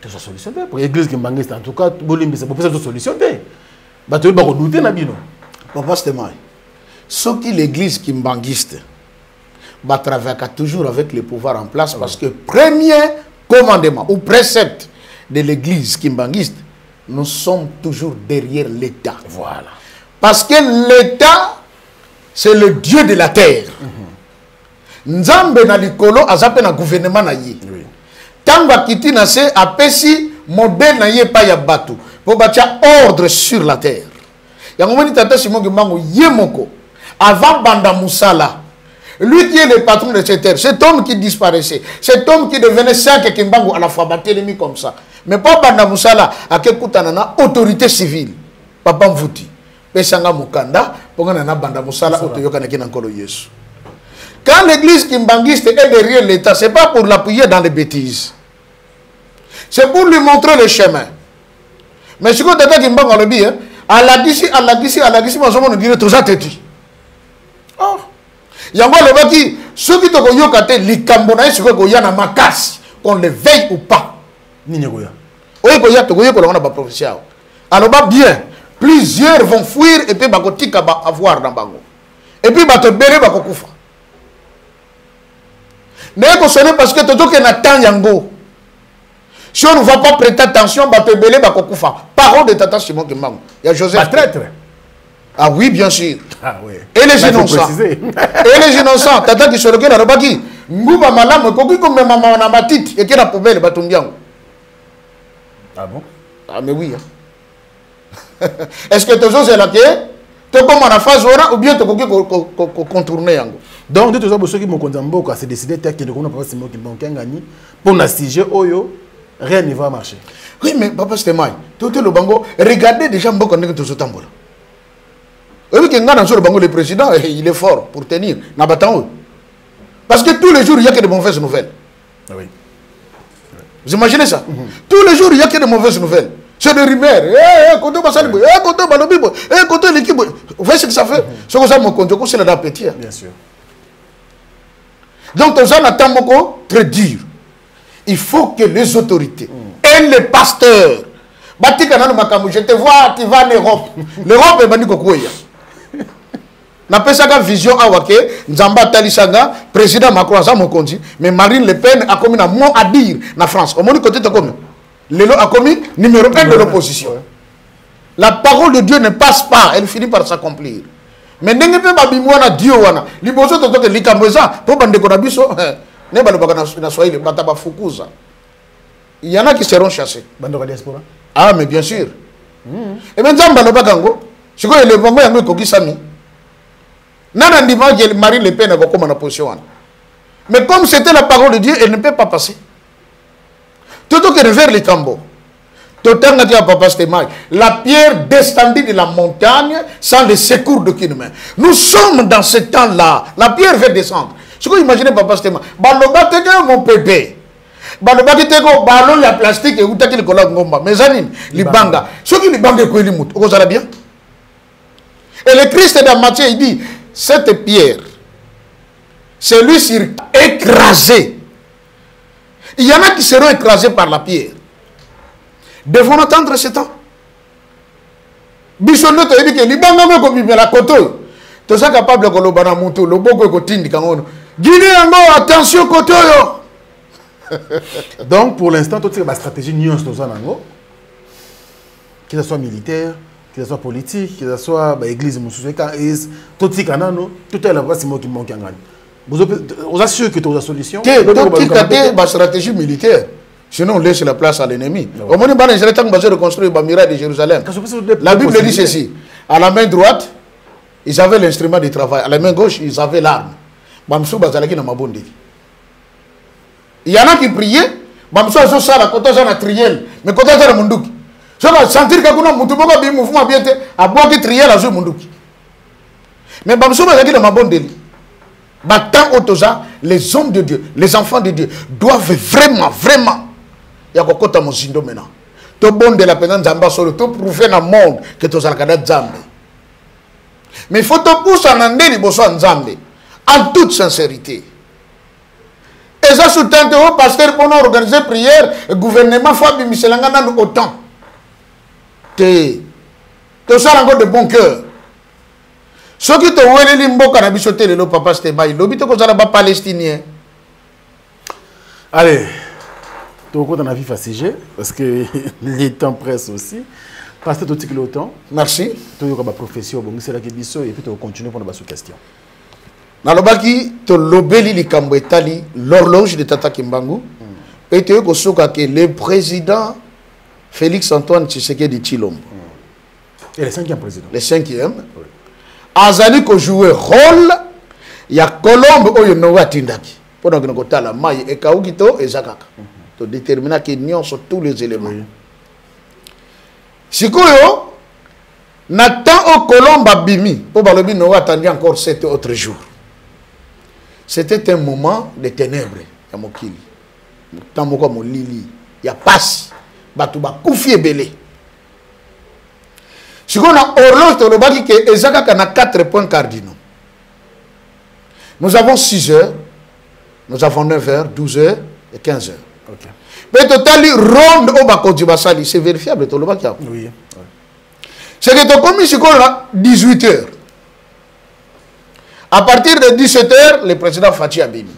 tout ça solution. Pour l'église Kimbangiste, en tout cas, c'est pour ça que solution. Tu vas redouter Nabino. Papa Stemai, ce qui l'église Kimbangiste travaille toujours avec les pouvoirs en place parce que premier commandement ou précepte de l'église Kimbangiste, nous sommes toujours derrière l'État. Voilà. Parce que l'État, c'est le Dieu de la terre. Nzambe na likolo azape na gouvernement na ye. Tanga kiti na se apesi modèle na ye pa ya batu. Pour bâtir ordre sur la terre. Yango moni tata Simon Kimbangu ye moko avant banda musala Lui qui est le patron de cette terre, cet homme qui disparaissait, cet homme qui devenait 5 Kimbangu à la fois, battelemi comme ça. Mais pas Banda Moussala, à Kekutanana, autorité civile. Papa Mvouti. Pesanga Mukanda, Pongana Banda Moussala, Otoyokanaki Nankolo Yesu. Quand l'église kimbangiste est derrière l'État, ce n'est pas pour l'appuyer dans les bêtises. C'est pour lui montrer le chemin. Mais ce que tu as dit, à la Gisi, moi, je dirais tout ça, tu oh. Yango le baki, ceux qui te koyokate, les Cambonais, ceux qui koyana na makasi, qu'on le veille ou pas. Ni koya. Oui, koya te koya kolona ba professeur. Alors ba bien, plusieurs vont fuir et puis ba kotika ba avoir dans bango. Et puis ba te béré ba kokufa. Mais ko sonner parce que toto ke na tan yango. Si on ne va pas prêter attention, ba te béré ba kokufa. Parole de Tata Simon Kimbangu. Il y a Joseph. Pas traître. Ah oui, bien sûr. Ah oui. Et les innocents. Et les innocents. Tata qui se regarde, baki. Nguba malam, koki comme maman na matite et qui la poubelle batumbiango. Ah bon? Ah mais oui. Hein. Est-ce que tu es là que tu comme en phase ou bien tu peux contourner yango? Donc de tous les ceux qui m'ont condamné à se décider que le gouvernement pas Simon Kimbangu gagné pour nastiger oyo, rien ne va marcher. Oui mais papa Stémaï, tout le bango, regardez déjà Mboko ndenge to zotambola. Oui, le président, il est fort pour tenir. Parce que tous les jours, il n'y a que de mauvaises nouvelles. Ah oui. Vous imaginez ça? Tous les jours, il n'y a que de mauvaises nouvelles. C'est des rumeurs. Vous voyez ce que ça fait? C'est comme ça, mon compte, c'est l'appétit. Bien sûr. Donc, on attend beaucoup très dur. Il faut que les autorités et les pasteurs, je te vois, tu vas en Europe. L'Europe est bannie Kokoya. N'a pas sa vision à Wake, Nzamba Talisanga, président Macron, ça mon conduit, mais Marine Le Pen a commis un mot à dire en France. Au moins, côté de comme Lélo a commis numéro 1 de l'opposition. La parole de Dieu ne passe pas, elle finit par s'accomplir. Mais n'est pas Bimouana Dieu wana. Liboso to que likamboza pour bande konabiso, ne ba lobaka na Swahili bataba fukuza. Il y en a qui seront chassés. Bande diaspora. Ah mais bien sûr. Et même Nzamba lobaka ngo, siko le bongo yango kokisami. Nana ndima Marine Le Pen a comme en opposition. Mais comme c'était la parole de Dieu, elle ne peut pas passer. Tout que vers les Cambo. La pierre descendue de la montagne sans le secours de qui main. Nous sommes dans ce temps-là. La pierre va descendre. Ce que vous imaginez, Papa Stéma. Baloba teke mon bébé. Baloba teke ballon la plastique et où t'as qu'il colle ngomba. Mes amis, les banga. Ce qui les banga quoi les mout. Vous allez bien? Et le Christ dans Matthieu il dit cette pierre, celui-ci écrasé. Il y en a qui seront écrasés par la pierre. Devons attendre ce temps. Bisonno te dit que libanga me ko bimela koto. To sa capable ko lobana mutu loboko ko tindi kangono. Guinée yango attention koto yo. Donc pour l'instant toute cette stratégie nuance dans nango. Que ce soit militaire, que ce soit politique, que ce soit église musulmane tout ce kanano, tout est la voie Simon Kimbangu ngani. Vous assurez que tu as la solution. Que la stratégie militaire. Sinon, on laisse la place à l'ennemi. Au moment où Israël a reconstruit le muraille de Jérusalem, la Bible dit ceci. À la main droite, ils avaient l'instrument de travail. À la main gauche, ils avaient l'arme. Il y en a qui priaient. Mais quand on a munduki. Ça va sentir que kuna mutu boka bi mouvement bien te aboa ki trier la zo munduki. Mais bamso ba zaki na mabondeli. Battant autoza, les hommes de Dieu, les enfants de Dieu doivent vraiment il y a kokota mozindo maintenant. To bonde la peine nzamba solo to prouver dans le monde que to zalakada nzambe. Mais il faut te pousser en andeli boso nzambe en toute sincérité. Et ça sous-tente au pasteur pour organiser prière, le gouvernement faut bimiselanga dans autant. Tout ça encore de bon cœur. Ce qui te voit les mboka na bisoté le papa Stémaï, l'obito ko zala ba palestinien. Allez, tu as la vie facile parce que les temps pressent aussi. Parce que tu as le temps. Merci. Tu as une profession, c'est là que biso et puis tu continues pour la question. Dans le baki, tu l'obéli li kambwetali l'horloge de Tata Kimbangu et tu as que le président Félix Antoine Tshisekedi Tshilombo. Et le 5e président. Le 5e. Azali ko jouer rôle Il y a Colombe oyo Noé atindaki. Pendant que nous avons la maille et Kaukito et Zakaka. Pour déterminer qu'ils n'y sur tous les éléments. Si Koyo, Nathan au Colombe Bimi, pour Balobi Noé attendait encore 7 autres jours. C'était un moment de ténèbres. Il y a Mokili. Il y a Passi. Batouba Koufi et Belé. Si on a horloge, il y a 4 points cardinaux. Nous avons 6 heures, nous avons 9 heures, 12 heures et 15 heures. Okay. Mais total, ronde au Bakodi Basali, c'est vérifiable. Oui. C'est que tu as commis 18 heures. À partir de 17 heures, le président Fatih Abini.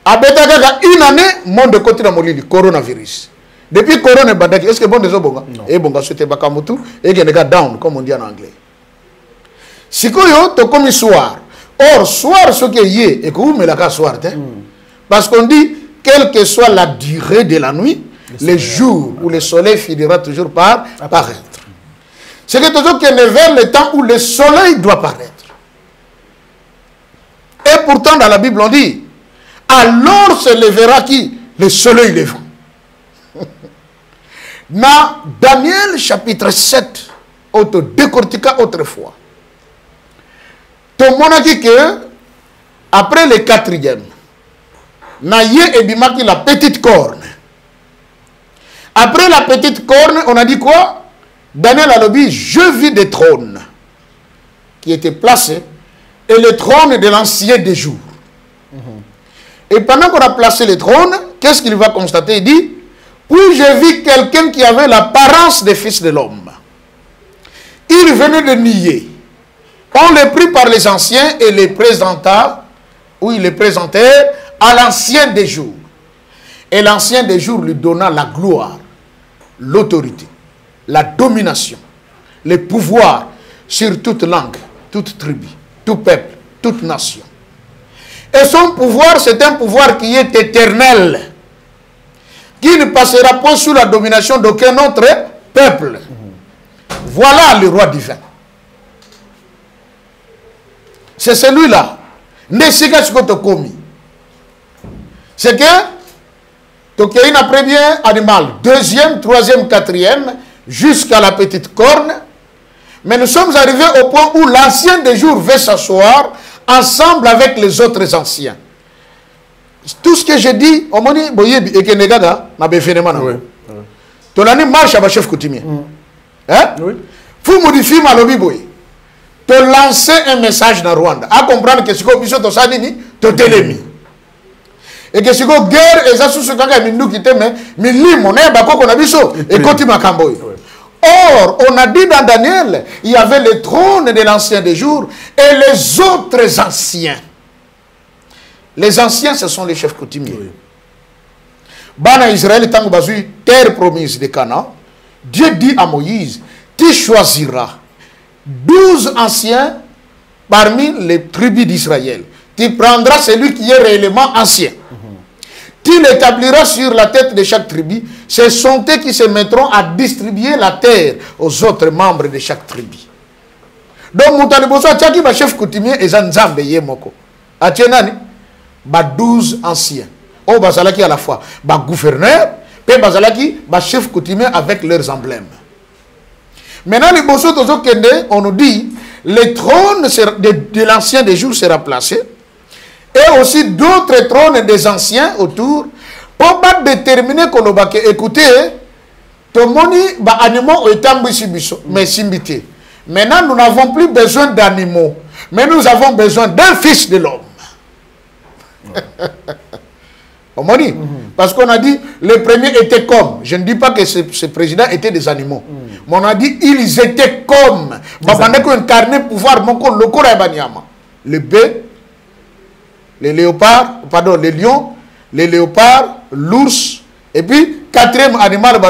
À Betagaga, une année, monde de côté de Molili, coronavirus. Depuis Corona, est-ce que bon des obonga? Et bonga c'était Bakamutu et qu'il y a down, comme on dit en anglais. Si tu as commis soir, or soir ce qui est et que vous me la soir, parce qu'on dit, quelle que soit la durée de la nuit, le jour où le soleil finira toujours par apparaître. C'est que toujours qu'il est vers le temps où le soleil doit paraître. Et pourtant, dans la Bible, on dit, alors se lèvera qui? Le soleil levant. Dans Daniel chapitre 7, auto décortica autrefois. Tout le monde a dit que, après le 4e, Naye et Bimaki la petite corne. Après la petite corne, on a dit quoi? Daniel a dit, je vis des trônes qui étaient placés et le trône de l'ancien des jours. Et pendant qu'on a placé le trône, qu'est-ce qu'il va constater? Il dit, puis j'ai vu quelqu'un qui avait l'apparence des fils de l'homme. Il venait de nier. On le prit par les anciens et les présenta, ou il les présentait à l'ancien des jours. Et l'ancien des jours lui donna la gloire, l'autorité, la domination, le pouvoir sur toute langue, toute tribu, tout peuple, toute nation. Et son pouvoir, c'est un pouvoir qui est éternel, qui ne passera pas sous la domination d'aucun autre peuple. Voilà le roi divin. C'est celui-là. C'est que tu as un premier animal, deuxième, troisième, quatrième, jusqu'à la petite corne. Mais nous sommes arrivés au point où l'ancien des jours veut s'asseoir ensemble avec les autres anciens. Tout ce que j'ai dit, on m'a dit, Boyebi et Kenegada, n'a pas fait de mal. Ton année marche à ma chef coutumier. Hein? Faut modifier ma lobby, boy. Te lancer un message dans Rwanda. À comprendre que si vous avez ton sanini, te télémi. Et que si vous avez guerre, et ça, sous ce cas, nous qui t'aiment, mais l'imon, qu'on a vu ça, et continue à Camboy. Or, on a dit dans Daniel, il y avait le trône de l'ancien des jours et les autres anciens. Les anciens, ce sont les chefs coutumiers. Bana Israël, tant que terre promise de Canaan, Dieu dit à Moïse, tu choisiras 12 anciens parmi les tribus d'Israël. Tu prendras celui qui est réellement ancien. Tu l'établiras sur la tête de chaque tribu. Ce sont eux qui se mettront à distribuer la terre aux autres membres de chaque tribu. Donc, Moutaliboso, Tchaki, ma chef coutumier, et Zanzambe Yemoko. Atienani, 12 anciens. Oh, Bazalaki à la fois, gouverneur, puis Bazalaki, chef coutumier avec leurs emblèmes. Maintenant, les Bosso Tozo Kende, on nous dit, le trône de l'ancien des jours sera placé, et aussi d'autres trônes des anciens autour, pour déterminer qu'on va écouter, tout le monde va animaux et tambusibiso, mais simbité. Maintenant, nous n'avons plus besoin d'animaux, mais nous avons besoin d'un fils de l'homme. Parce qu'on a dit, le premier était comme. Je ne dis pas que ce président était des animaux. Mais on a dit, ils étaient comme. Pouvoir, le bœuf, les léopards, pardon, les lions, les léopards, l'ours, et puis, quatrième animal,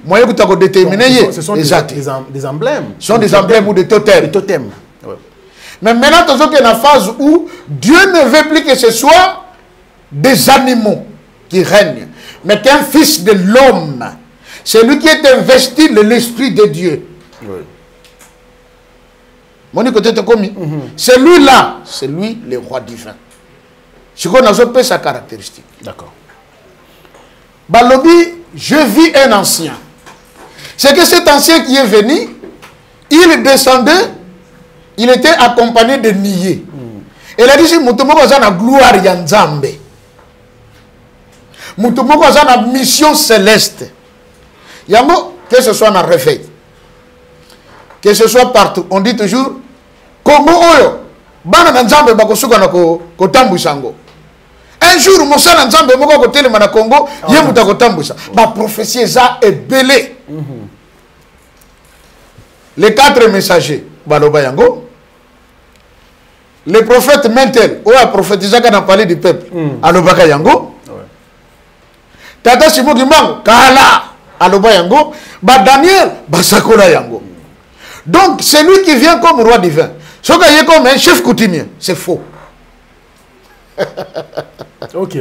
moyen que tu as déterminé. Ce sont des emblèmes. Ce sont des emblèmes ou des totems. Des totems. Ouais. Mais maintenant, tu as une phase où Dieu ne veut plus que ce soit des animaux qui règnent, mais qu'un fils de l'homme, c'est lui qui est investi de l'esprit de Dieu. Oui. Moni côté te commis. C'est lui là, c'est lui le roi divin. Ce qu'on a fait sa caractéristique. D'accord. Balobi, je vis un ancien. C'est que cet ancien qui est venu, il descendait, il était accompagné de niais. Et il a dit, si Moutoumoko a la gloire Yanzambe. Moutoumoko a la mission céleste. Yango, que ce soit dans le réveil, que ce soit partout, on dit toujours, Congo Oyo, Bana Nzambe Bakosuka na Kotambu Sango. Un jour, Moussa Nzambe Moko Kotelema mana Congo, Yemuta Kotambu Sango. Ma prophétie est belée. Les 4 messagers, Baloba Yango, le prophète Mentel, où a prophétisé dans le palais du peuple, Alobaka Yango, Tata Simon Kimbango, Kala, Aloba Yango, Daniel, Basakola Yango. Donc, c'est lui qui vient comme roi divin. Ce qu'il est comme un chef coutumier, c'est faux. Ok.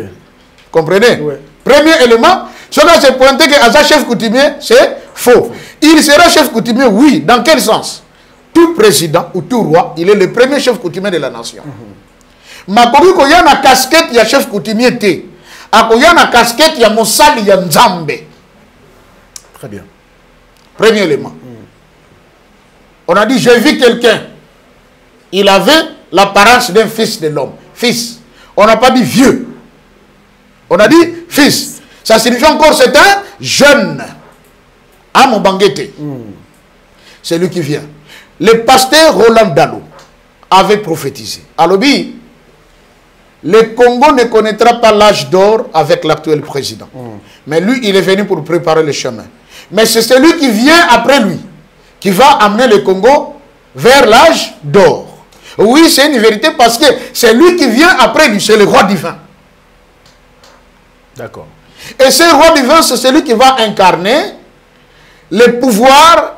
Comprenez? Ouais. Premier élément, ce qui s'est pointé que Asa chef coutumier, c'est faux. Il sera chef coutumier, oui. Dans quel sens? Tout président ou tout roi, il est le premier chef coutumier de la nation. Mais quand il y a une casquette, il y a chef coutumier. Quand il y a une casquette, il y a Moussali, il y a Nzambe. Très bien. Premier élément. On a dit, j'ai vu quelqu'un. Il avait l'apparence d'un fils de l'homme. Fils. On n'a pas dit vieux. On a dit fils. Ça signifie encore c'est un jeune. À mon banquete. C'est lui qui vient. Le pasteur Roland Dalo avait prophétisé. Alobi, le Congo ne connaîtra pas l'âge d'or avec l'actuel président. Mais lui, il est venu pour préparer le chemin. Mais c'est celui qui vient après lui qui va amener le Congo vers l'âge d'or. Oui, c'est une vérité parce que c'est lui qui vient après lui, c'est le roi divin. D'accord. Et ce roi divin, c'est celui qui va incarner le pouvoir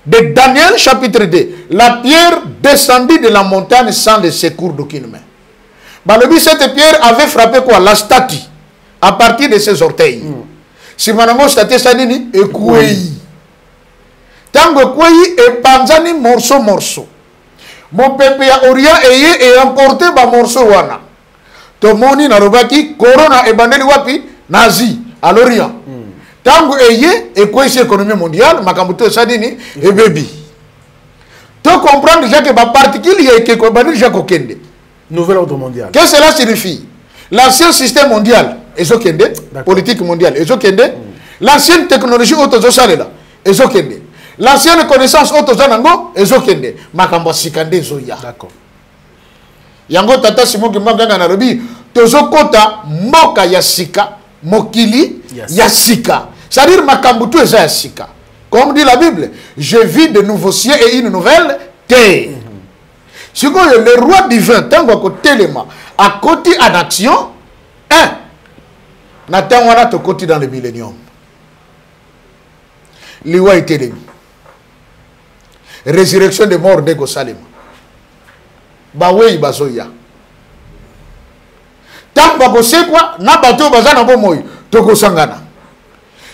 de Daniel chapitre 2. La pierre descendue de la montagne sans le secours d'aucune main. Balobi, cette pierre avait frappé quoi? La statue, à partir de ses orteils. Si manango statue sanini, ekouei. Tango ekouei et panzani morceau. Mon peuple ya Oria et emporté ba morceau wana. Tomoni na robaki corona et bandeli wapi nazi à l'Orient. Tango eye ekouei sur l'économie mondiale, makambuto sanini et baby. Tu comprends déjà que ba particule ya ke ko bandeli ja kokende. Nouvel ordre mondial. Qu'est-ce que cela signifie? L'ancien système mondial, ezokende, politique mondiale, ezokende, l'ancienne technologie autozosalela, ezokende. L'ancienne connaissance autozanango, ezokende. Makambo sikande zoya. D'accord. Yango tata Simon Kimbango na lobi, tozokota moka ya sika, mokili ya sika. C'est-à-dire makambo tout eza ya sika. Comme dit la Bible, je vis de nouveaux cieux et une nouvelle terre. Si le roi divin, tant que téléma, à côté en action, n'attend pas de côté dans le millénium. Liwa est télémi. Résurrection des morts de Gosalem. Bawe Bazoya. Tant que c'est quoi, n'a pas tout bazana bomoy, Togo Sangana.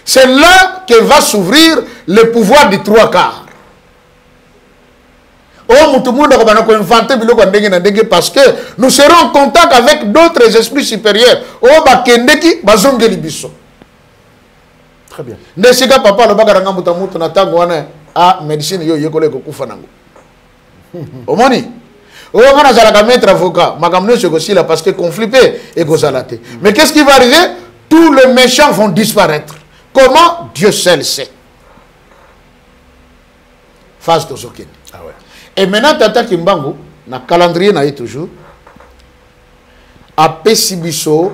C'est là que va s'ouvrir le pouvoir du 3/4. Oh, tout le monde va inventer parce que nous serons en contact avec d'autres esprits supérieurs. Oh, bakendeki bazongeli biso. Très bien. Ndesika papa le bagaranga mutamutu na tango wana a médecine yo yekole ko kufa nango. Omoni. Oh, on a zalaka maître avocat, makamno se gosila parce que conflit et gozalate. Mais qu'est-ce qui va arriver? Tous les méchants vont disparaître. Comment? Dieu seul sait. Phase de Zokin. Ah ouais. Et maintenant, Tata Kimbangu, na calendrier na toujours, a pesibiso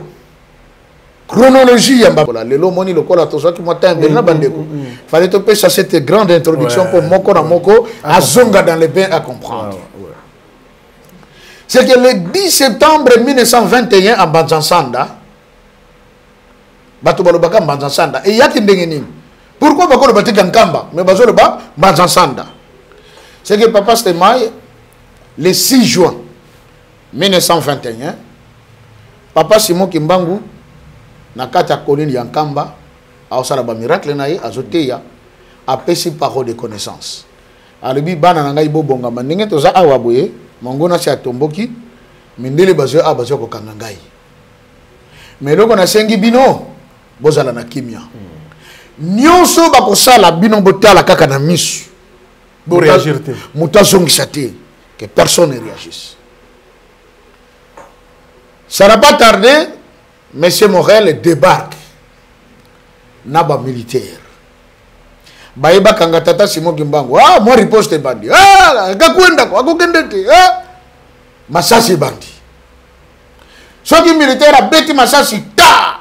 chronologie yamba. Le lomoni le kola tozo ki motin de na bandeko. Fallait te pêcher cette grande introduction pour moko na moko à zonga dans les bains à comprendre. C'est que le 10 septembre 1921 à Banzansanda, bato balobaka Banzansanda et yaki ndenge nini. Pourquoi bakolo batika nkamba mais bazolo ba Banzansanda. C'est que Papa Stemai, le 6 juin 1921, Papa Simon Kimbangu, na kata colline Yankamba, a osala ba miracle na ye, azoteya, a pesi parole de connaissance. alobi bana na ngai bobongama ndenge toza awa boye mongona si atomboki mindele bazo abazo ko kanga ngai mais loko na sengi bino bozala na kimia nyonso bakosala bino botala kaka na misu Pour réagir. Moutazongisa te que personne ne réagisse. Ça n'a pas tardé, M. Morel débarque. Naba militaire. Baïba Kangatata Simon Kimbango. Ah, moi riposte bandi. Ah, Gakwenda ko, akokendete. Ah, Masasi bandi. Soki militaire a beti Masasi ta.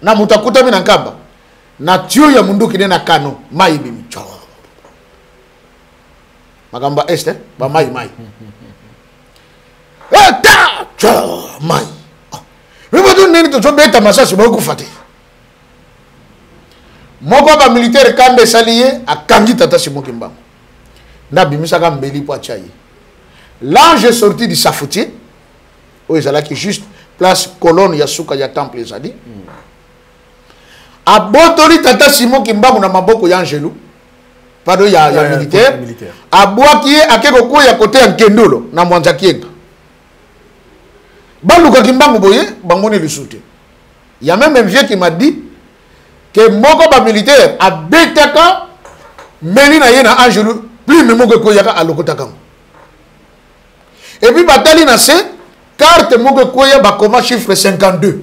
Na mutakuta mina nkaba. Na tio ya munduki na kano. Maibi mcho. Magamba este, ba mai. Ta, cha, mai. Ribo tu nini to beta Masasi ba kufate. Moko ba militaire kande saliye akangi tata Simon Kimbango. Na bimisaka mbeli po achaye. L'ange est sorti du safoutier. Où ils allaient juste place colonne yasuka ya temple ezali. Abotoli tata Simon Kimbango na maboko ya Angelu. Pardon ya militaire. Abwaki akeko ko ya côté ya Kendolo na Mwanza Kienga. Baluka Kimbango boye bangoni lusute. Il y a même un vieux qui m'a dit que moko ba militaire abetaka meni na yena Angelu plus même ko yaka alokotaka. Et puis batali na se carte moko ko ya ba koma chiffre 52.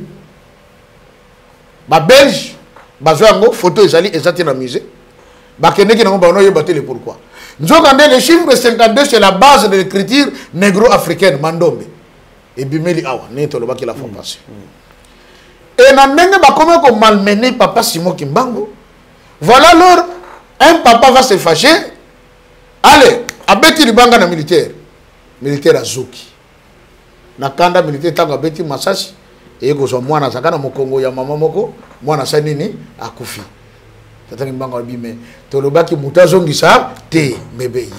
Ba belge bazwango photo ezali ezati na musée. Ba keneki na ba no yebatele pourquoi. Nzokande le chiffre 52 c'est la base de l'écriture négro-africaine Mandombe. Et bimeli awa neto lo bakila font passer. Et na ndenge ba comment ko malmener papa Simon Kimbango. Voilà alors un papa va se fâcher. Allez, abeti libanga na militaire. Militaire azuki. Na kanda militaire tango abeti Masasi. Et ko so mwana sakana mokongo ya mama moko, mwana sa nini akufi. Tata Kimbango abime tolobaki mutazongisa te mebeye.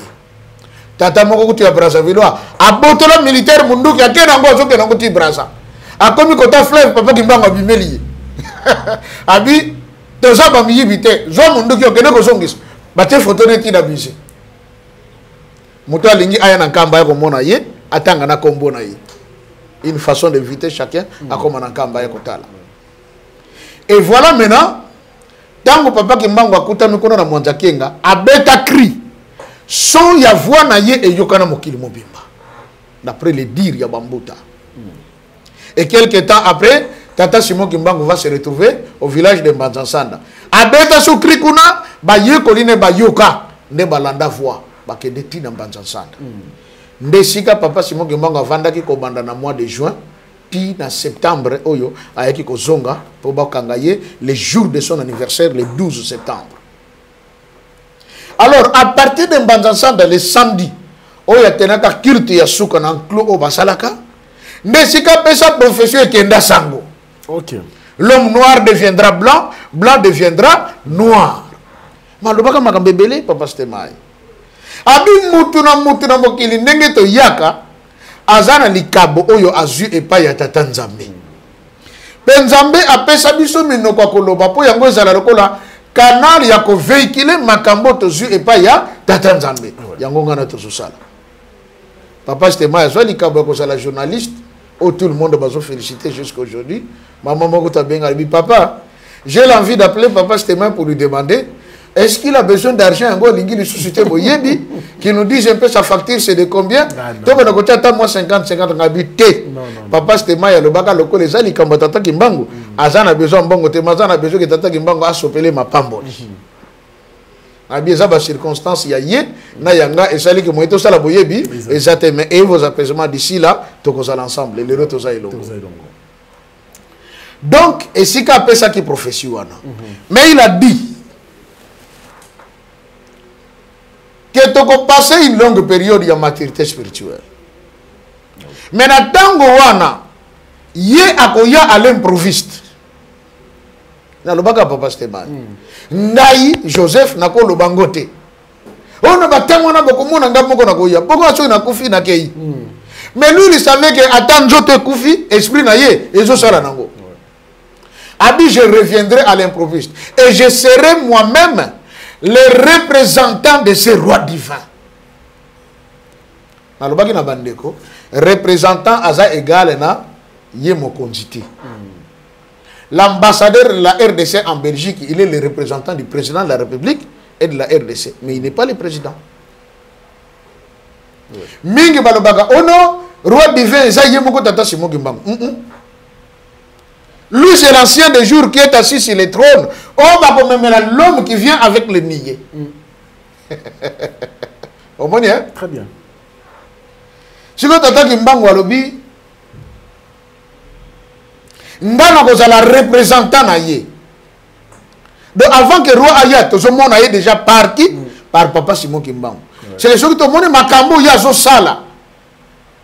Tata moko kuti ya Brazzaville abotola militaire munduki akena ngo azoke na kuti Brazza. Akomi kota fleuve papa Kimbango abimeli. Abi toza ba miyibite zo munduki okene ko zongisa. Bate photo neti na bise. Muto alingi aya na kamba yako mona ye atanga na kombo na ye. Une façon d'éviter chacun à comme en kamba ya kotala. Et voilà maintenant tango papa Kimbango akuta mikono na Mwanza Kienga abeta cri son ya voix na ye e yokana mokili mobimba d'après les dires ya Bambuta. Et quelques temps après tata Simon Kimbango va se retrouver au village de Mbanzansanda abeta so cri kuna ba ye koline ba yoka ne balanda voix ba ke deti na Mbanzansanda. Ndesika papa Simon Kimbango avandaki ko banda na mois de juin ti na septembre oyo ayaki ko zonga po bakanga ye le jour de son anniversaire le 12 septembre. Alors à partir de Mbanzansanda le samedi oyo tenaka culte ya suka na enclos o basalaka ndesika pesa profession ekenda sango. OK. L'homme noir deviendra blanc, blanc deviendra noir. Malobaka makambebele papa Stemai. Abi mutu na mokili ndenge to yaka azana likabo oyo azu epa ya tata Nzambe. Nzambe apesa biso minoko koloba po yango ezala lokola canal ya ko véhiculer makambo to zu epa ya tata Nzambe. Yango ngana to sala. Papa Stema azwa likabo ko sala journaliste, oh tout le monde bazo féliciter jusqu'à aujourd'hui. Maman moko ta benga bi papa, j'ai l'envie d'appeler papa Stema pour lui demander est-ce qu'il a besoin d'argent en lingi de société boyebi qui nous dise un peu sa facture c'est de combien? Donc on a côté attends moi 50 ngabité. Papa Stema ya lobaka loko les ali kamba tata Kimbango azana besoin mbongo te mazana besoin que tata Kimbango a sopelé ma pamboni. Abi za ba circonstance ya ye na yanga esali que moito sala boyebi exactement et vos apaisements d'ici là tokozala ensemble les retours za ilongo. Donc et si ka pesa ki profession wana. Mais il a dit que tu as passé une longue période de maturité spirituelle. Mais na tango wana ye akoya à l'improviste. Na lobaka papa Stéban. Ndai Joseph nako lobangote. On ba tango na bokomona ngamoko na koya. Poko aso na kufi na kei. Mais lui il savait que attendre jote kufi esprit na ye ezo sala nango. Abi je reviendrai à l'improviste et je serai moi-même le représentant de ce roi divin. Nalobaki na bandeko, représentant aza égal na yemo konjiti. L'ambassadeur de la RDC en Belgique, il est le représentant du président de la République et de la RDC, mais il n'est pas le président. Mingi balobaga, oh non, roi divin, eza yemo ko tata Simon Kimbangu. Lui, c'est l'ancien des jours qui est assis sur le trône. On va comme même l'homme qui vient avec le nier. Vous comprenez, hein? Très bien. Si vous avez Kimbangu alobi, ndana kozala représentant na ye. Donc avant que roi Ayat, tout le monde est déjà parti par papa Simon Kimbangu. C'est les gens qui ont montré makambo ya zo sala.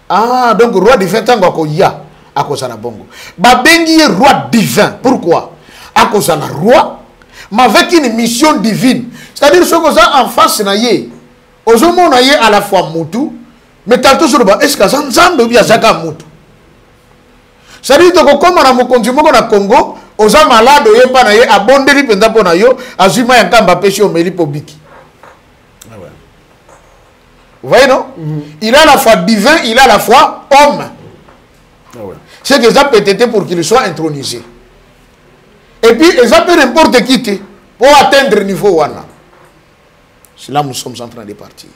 Ah, donc roi divin tango ko ya akozala bongo. Ba bengi roi divin. Pourquoi? Akozala roi, mais avec une mission divine. C'est-à-dire ce qu'on a en face na ye. Ozomo na ye à la fois mutu, mais tantôt sur le bas, est-ce que ça nzambe bien zaka mutu? C'est-à-dire que comme on a mon continent na Congo, oza malade ye pa na ye abondeli penda po na yo, azima ya kamba peshi o meli po biki. Ah ouais. Vous voyez non? Il a la foi divin, il a la foi homme. Ah ouais. C'est que ça peut être pour qu'il soit intronisé. Et puis, ça peut n'importe qui pour atteindre le niveau wana. C'est là où nous sommes en train de partir.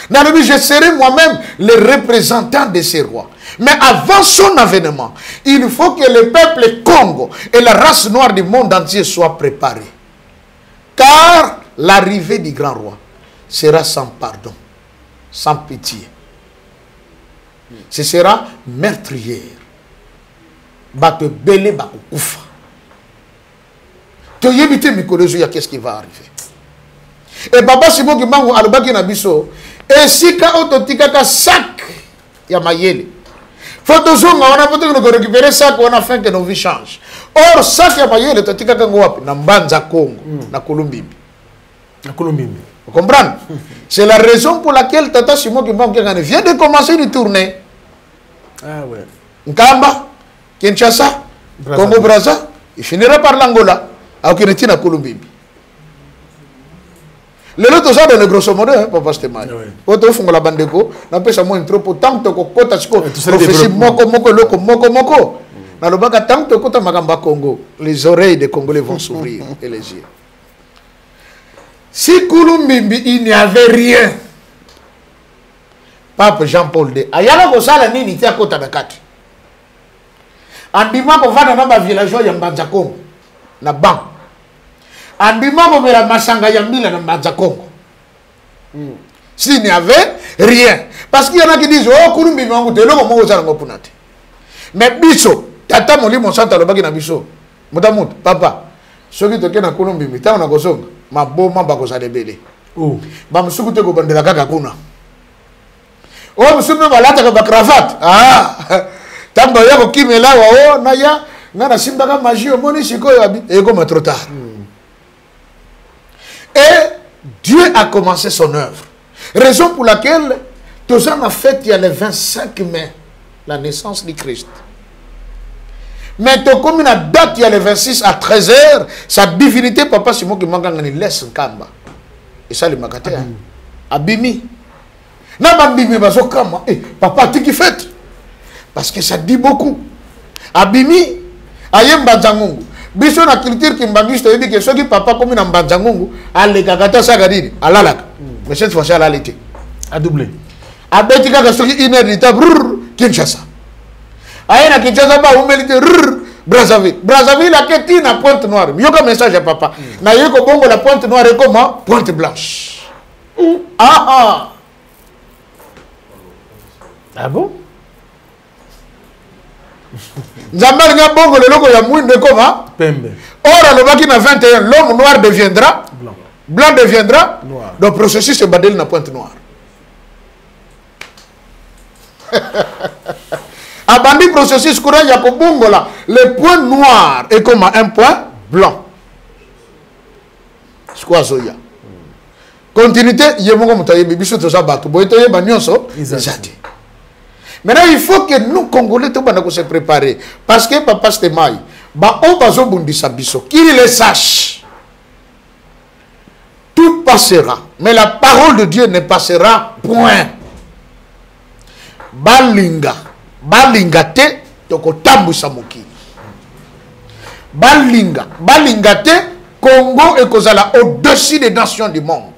Je serai moi-même le représentant de ces rois. Mais avant son avènement, il faut que le peuple Congo et la race noire du monde entier soient préparés. Car l'arrivée du grand roi sera sans pardon, sans pitié. Ce sera meurtrière. Bato belé bako kufa. To yebite mikolezo ya qu'est-ce qui va arriver. Et papa Simon Kimbangu alobaki na biso esika ototika ka sac ya mayele. Faut zonga on a peut-être récupérer sac on a fait que nos vies changent. Or sac ya mayele totika ka wapi na Mbanza Congo na Kolumbimbi. Na Kolumbimbi. Vous comprenez? C'est la raison pour laquelle Tata Simon Kimbangu vient de commencer une tournée. Ah ouais. Nkamba, Kinshasa, Congo Brazza, il finira par l'Angola, à Okinetina Kolumbimbi. Le lot ça dans le grosso modo, hein, papa Stéma. Auto font la bandeko, n'a pas ça moins trop tant que kota chiko, prophétie moko loko. Na lobaka tant que kota magamba Congo, les oreilles des Congolais vont s'ouvrir et les yeux. Si Kolumbimbi il n'y avait rien. Pape Jean-Paul II. Ayala kosala nini tia kota bakati. Andima ko vana na ba villageois ya Mbanza Congo na bank. Andima ko mela masanga ya mbila na Mbanza Congo. S'il n'y avait rien. Parce qu'il y en a qui disent oh Kulumbi mangu te loko mo zala ngopunate. Mais biso tata molimo santa lobaki na biso. Mutamut papa. Soki toke na Kulumbi mitao na kosonga maboma bakozala ebele. Oh. Ba musuku te ko bandela kaka kuna. Oh, monsieur me balata ka cravate. Ah. Tamba yako kimela wa oh na ya na simba ka magie moni sikoyo abi et comme trop tard. Et Dieu a commencé son œuvre. Raison pour laquelle tous en a fait il y a le 25 mai la naissance du Christ. Mais comme une date il y a le 26 à 13h, sa divinité papa Simon qui manga ngani laisse kamba. Et ça le makate abimi. Na bambimi bazo kama papa tu qui fait parce que ça dit beaucoup. Abimi ayemba Mbanza-Ngungu. Biso na culture qui mbangiste yebi que soki papa comme na Mbanza-Ngungu ale kakata sagadini alalaka. Mais cette fois-ci elle a été A doublé. Abeti kaka soki inédita Kinshasa. Ayena Kinshasa ba umelite Brazzaville. Brazzaville a keti na Pointe Noire. Yoka message à papa. Na yeko bongo la Pointe Noire est comment? Pointe Blanche. Ah. Ah bon? Nzambali nga bongo le logo ya mwinde comment? Pembe. Or le baki na 21 l'homme noir deviendra Blanc. Blanc deviendra Noir. Donc processus se badel na Pointe Noire. Abandi processus courant ya ko bongo là le point noir est comme un point blanc. C'est quoi zoya? Continuité yemongo mutaye bibiso to za bato boy to yeba nyonso ezati. Maintenant il faut que nous Congolais to bana ko se préparer parce que papa Stémaï ba on bazo bundisa biso qu'il le sache. passera, mais la parole de Dieu ne passera point. Balinga, balinga te, toko tambu samoki. Balinga, balinga te, Congo et Kozala au-dessus des nations du monde.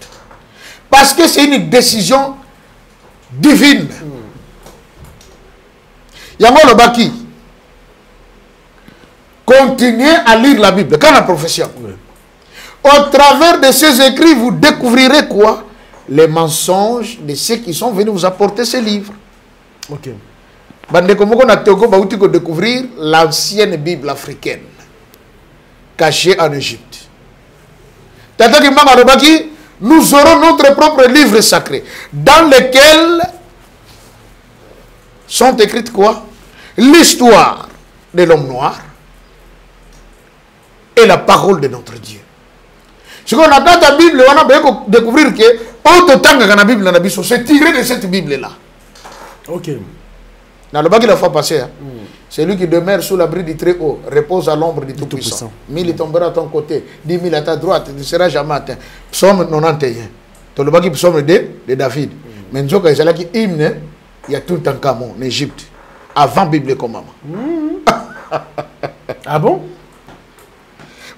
Parce que c'est une décision divine. Yango Lobaki, continuez à lire la Bible. Quand la profession. Oui. Au travers de ces écrits, vous découvrirez quoi? Les mensonges de ceux qui sont venus vous apporter ces livres. Ok. Bande comme on a découvrir l'ancienne Bible africaine cachée en Égypte. Nous aurons notre propre livre sacré dans lequel sont écrites quoi? L'histoire de l'homme noir et la parole de notre Dieu. Ce qu'on a dans la Bible, on a découvrir que autant que la Bible, c'est tiré de cette Bible-là. Ok. Dans le bas qu'il a fait passer, celui qui demeure sous l'abri du Très-Haut repose à l'ombre du Tout-Puissant. 1000 tombera à ton côté, 10 000 à ta droite, tu ne seras jamais atteint. Psaume 91. Dans le bas qui psaume de David. Mais nous avons qui hymne, il y a tout le temps en Égypte, avant la Bible comme maman. Ah bon?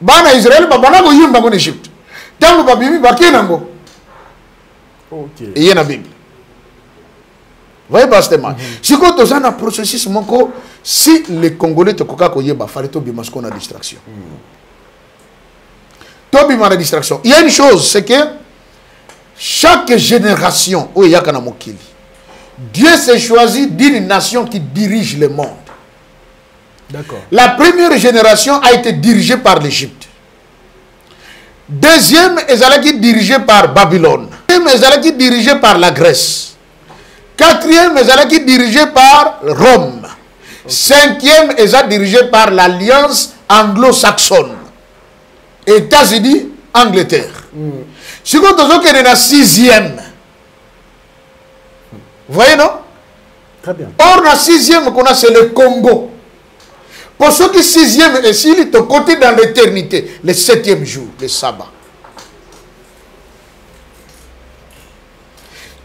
Bana Israël, babana go yimba en Égypte. Tant que babibi bakenango. Ok. Et il y a la Bible. Vous voyez, Pasteur, si vous avez un processus, si les Congolais te coca koyeba, fallait que tu aies une distraction. Tu as une distraction. Il y a une chose, c'est que chaque génération, où il y a un mokili, Dieu s'est choisi d'une nation qui dirige le monde. D'accord. La première génération a été dirigée par l'Égypte. Deuxième, elle a été dirigée par Babylone. Troisième, elle a été dirigée par la Grèce. Quatrième, elle a été dirigée par Rome. Okay. Cinquième, elle a été dirigée par l'Alliance anglo-saxonne. États-Unis, Angleterre. Si vous avez la sixième, vous voyez, non? Très bien. Or, la sixième qu'on a, c'est le Congo. Pour ceux qui sixième et s'il est au côté dans l'éternité, le septième jour, le sabbat.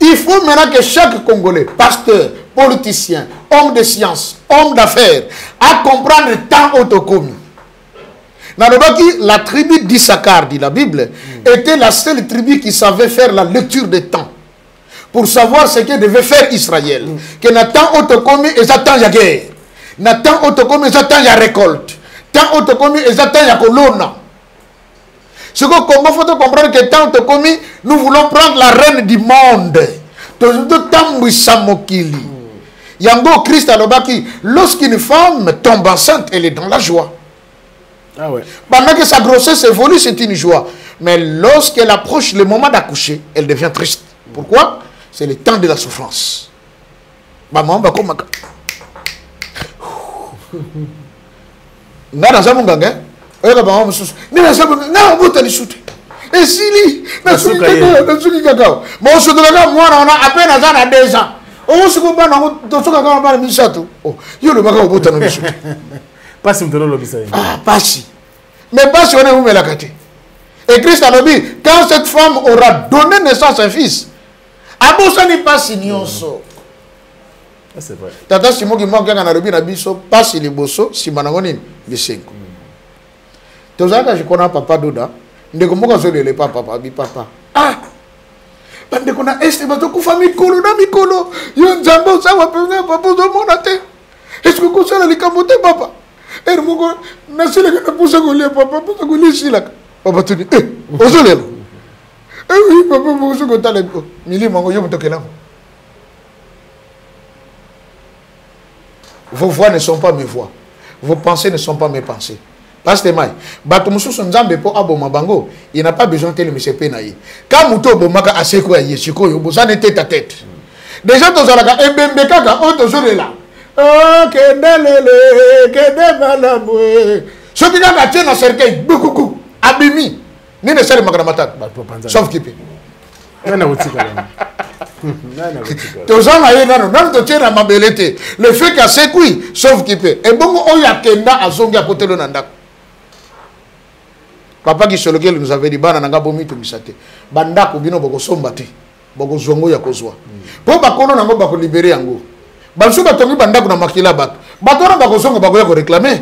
Il faut maintenant que chaque Congolais, pasteur, politicien, homme de science, homme d'affaires, à comprendre le temps autocomis. La tribu d'Issachar, dit la Bible, était la seule tribu qui savait faire la lecture des temps. Pour savoir ce que devait faire Israël. Que le temps autocomis, ils attendent la guerre. Le temps autocomis, ils attendent la récolte. Le temps autocomis, ils attendent la colonne. Ce que Congo faut comprendre que tant que nous voulons prendre la reine du monde. Yango Christ Alobaki, lorsqu'une femme tombe enceinte, elle est dans la joie. Ah ouais. Pendant que sa grossesse évolue, c'est une joie. Mais lorsqu'elle approche le moment d'accoucher, elle devient triste. Pourquoi? C'est le temps de la souffrance. Maman va comme nga naza munganga oyoka bango mosusu nde naza nga obotani sute esili nasuki kakao mosotelaka mwana wana ape naza na 2 ans omosuku bana yango tosokaka na bana misato yo lobaka obotana misute pasi mtolo lobisa ye pasi mais pasi wana emumelaka te et Christ alobi quand cette femme aura donné naissance à un fils abosani pasi nyonso. C'est vrai. Tata Simo qui manque à Nairobi na biso passe les bosso si manangoni bisengo. Tozaka je connais papa Doda, ndeko moka zole le papa bi papa. Ah. Bande kona este bato ku famille kolo na mikolo. Yo nzambo sa wa pena papa do monate. Est-ce que kosala likambote papa? Er moko na sele ka pusa ko le papa pusa ko le sila. Papa tu dis ozole. Oui papa pusa ko tale mili mango yo motokela. Vos voix ne sont pas mes voix. Vos pensées ne sont pas mes pensées. Pasteur Mai, Batomoussou Nzambe po aboma bango, il n'a pas besoin de me séparer naïe. Quand Mouto Bomaka a séco à Yeshiko, ça n'est tête à tête. Déjà, tu as la Mbembe Kaka, on te zoure là. Oh, que nelele, que devalaboué. Ce qui a gâté dans le cercueil, beaucoup, abimi, ni ne sert Magramata, sauf qui peut. Le fait qu'à Sekui, sauf qui peut. Et bon, on y a Kenda à Zonga à côté de Nanda. Papa qui sur lequel nous avait dit bana nanga bomi to misate. Banda ko bino boko somba te. Boko zongo ya kozwa. Po bakono nango bako libérer yango. Bansu batongi banda ko na makila bato. Bato na bako zongo bako ya ko réclamer.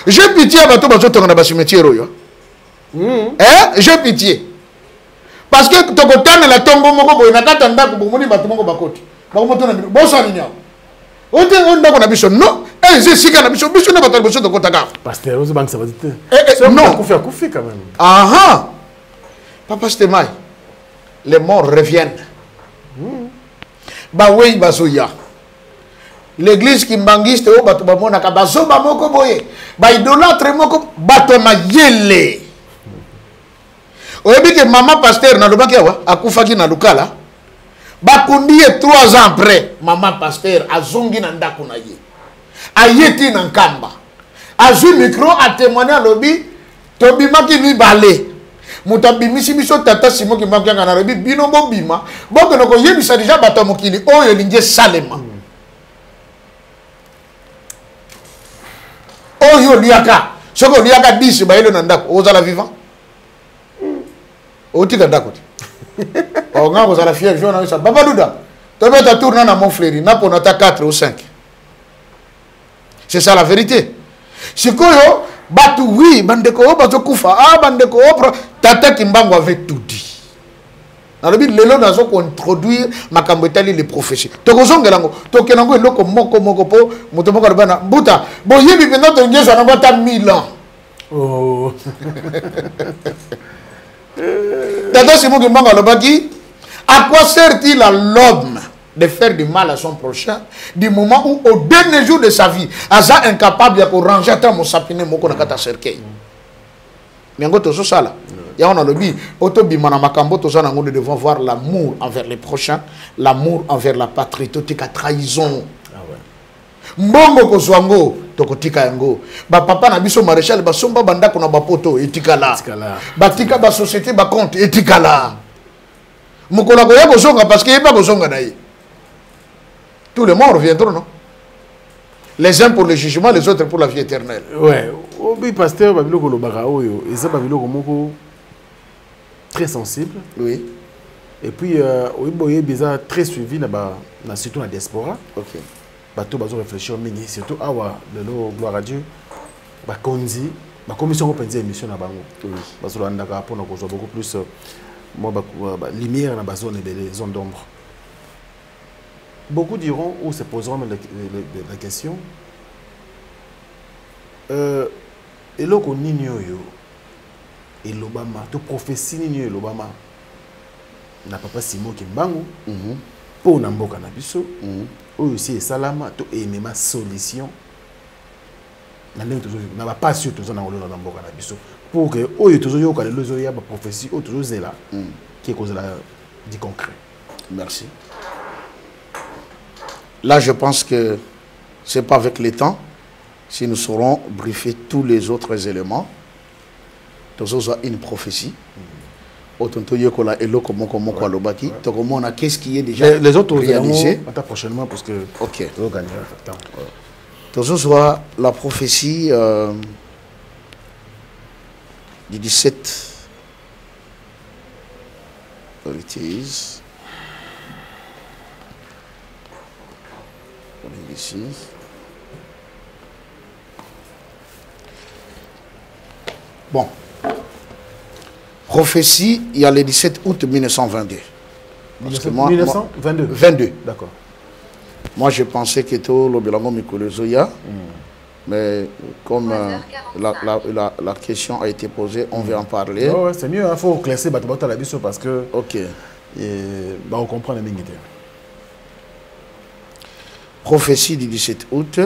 J'ai pitié à bato bazo tonga na basimetiero yo. J'ai pitié. Parce que tokotana la tongo moko boy na kata ndako bomoni bato moko bakoti. Bako moto na boso ni nyao. Ote onda ko na biso non. Je suis na biso biso na bato boso tokotaka. Pasteur aux banques ça va dire. Non. Koufi quand même. Ah. Papa Stemai. Les morts reviennent. Ba wey basoya. L'église qui mbangiste o bato bamona ka bazomba moko boye. Ba idolâtre moko bato na yele. Oyebi que maman pasteur na lobaki awa akufaki na lukala. Ba kundie 3 ans après maman pasteur azongi na ndako na ye. Ayeti na nkamba. Azu micro a témoigné à lobi tobimaki mi balé. Mutabimisi biso tata simo ki mbanganga na lobi bino bo bima. Boko noko yebisa déjà bato mokili oyo linge salema. Oyo liaka soko liaka 10 ba yelo na ndako ozala vivant. Otika ndako. O nga kozala fier jona ça baba duda. Tobeta tourna na mon frère na pona ta 4 ou 5. C'est ça la vérité. Sikoyo batu oui bandeko o bato kufa bandeko o tata kimbango avait tout dit. Na lobi lelo nazo ko introduire makambo etali les prophéties. Tokozongela ngo tokenango eloko moko po moto moko bana mbuta bo yebi pena to ngezo na bata 1000 ans. Oh. Tata Simon Kimbango alobaki à quoi sert-il à l'homme de faire du mal à son prochain du moment où au dernier jour de sa vie aza incapable de ranger à mon sapine moko na kata cercueil. Nyango tozo sala. Ya on a le bi otobima na makambo toza nango nous devons voir l'amour envers les prochains, l'amour envers la patrie, totika trahison. Ah ouais. Mbongo kozwango tokotika yango. Ba papa na biso maréchal ba somba banda ko na ba poto etikala. Batika ba société ba compte etikala. Mukona ko ya kozonga parce que yeba kozonga na ye. Tous les morts reviendront, non? Les uns pour le jugement, les autres pour la vie éternelle. Ouais. Oui, pasteur, Babyloko Lobarao, et ça, Babyloko Moko, très sensible. Oui. Et puis, oui, boye bizarre, très suivi, surtout la diaspora. Ok. Bateau, bateau réfléchir, mais surtout, le gloire à Dieu, Kondi, la commission européenne émission à Bango. Oui. Parce que l'on a beaucoup plus, lumière dans la zone et les zones d'ombre. Beaucoup diront, ou se poseront la question, et là qu'on ignore, et l'Obama, toute prophétie ignore l'Obama, n'a pas Simon Kimbango, pour Namboka Nabiso, ou aussi Salama, tout et même solution, n'a pas sûr que nous avons Namboka Nabiso, pour que, oh, il y a toujours une prophétie, ou toujours là, qui est cause du concret. Merci. Là, je pense que ce n'est pas avec le temps, si nous saurons briefer tous les autres éléments, nous avons une prophétie. Qu'est-ce qui est déjà les autres réalisé prochainement parce que ok. Nous avons la prophétie du 17 ici. Bon. Prophétie, il y a le 17 août 1922. 1922 22. D'accord. Moi, je pensais que tout le bilango Mikolo Zoya, mais comme la question a été posée, on va en parler. Oh, ouais, c'est mieux, il faut classer la biso parce que. Ok. On comprend la minute. Prophétie du 17 août.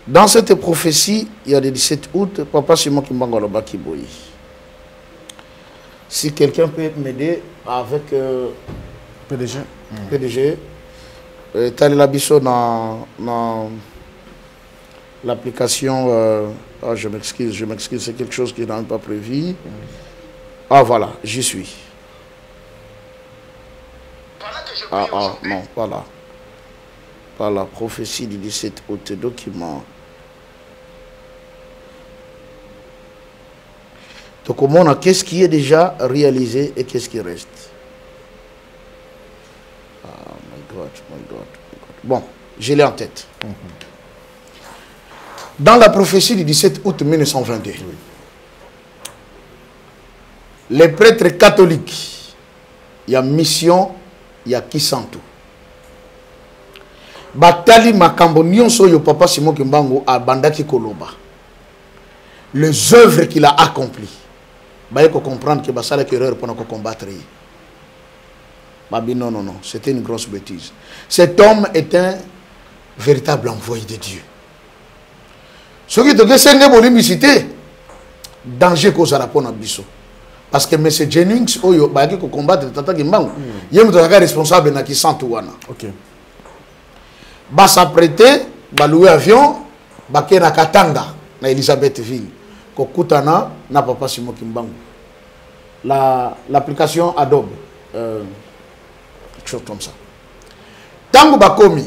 Dans cette prophétie, il y a le 17 août, Papa Simon Kimbango Lobakiboyi. Si quelqu'un peut m'aider avec PDG. PDG, Talila Bisso dans l'application, je m'excuse, c'est quelque chose qui n'est pas prévu. Ah voilà, j'y suis. Non, voilà. Par la prophétie du 17 août, document. comment qu'est-ce qui est déjà réalisé et qu'est-ce qui reste. Oh my God. Bon, je l'ai en tête. Dans la prophétie du 17 août 1922, les prêtres catholiques, il y a mission, il y a Kisantu. Batali makambo nyonso yo papa Simon Kimbangu a bandaki koloba. Les œuvres qu'il a accomplies. Bah il faut comprendre que ça c'est erreur pour combattre. Babi non, c'était une grosse bêtise. Cet homme est un véritable envoyé de Dieu. Ce qui te dit c'est une bolimicité. Danger cause à la pona biso. Parce que M. Jennings oyo bah il faut combattre Tata Kimbangu. Il est responsable na Kisantu wana. OK. Ba s'apprêter, ba louer avion, ba kena Katanga na Elisabethville. Kokutana na papa Simon Kimbangu. L'application Adobe. Quelque chose comme ça. Tango bakomi.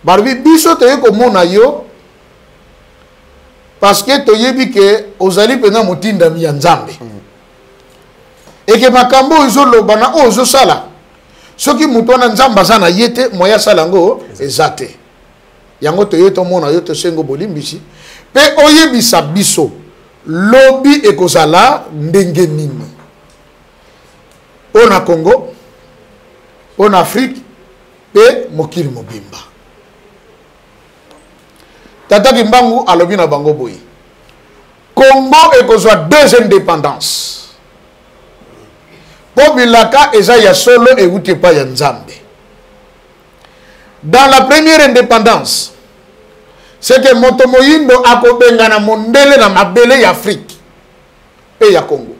Barbi biso te ko mona yo parce que to yebi ke ozali pena motinda mi ya Nzambe. Et que makambo izo lobana ozo sala. Soki mutona Nzamba sana yete moya salango ezate. Yango to yeto mona yo to sengo bolimbisi pe oyebisa biso lobi ekozala ndenge nini. On a Congo, on Afrique pe mokili mobimba. Tata Kimbangu alobi na bango boyi. Congo ekozwa deux indépendances. Pobilaka eza ya solo et outé pa ya Nzambe. Dans la première indépendance, c'est que Motomoyindo akobenga na mondele na mabele ya Afrique et ya Congo.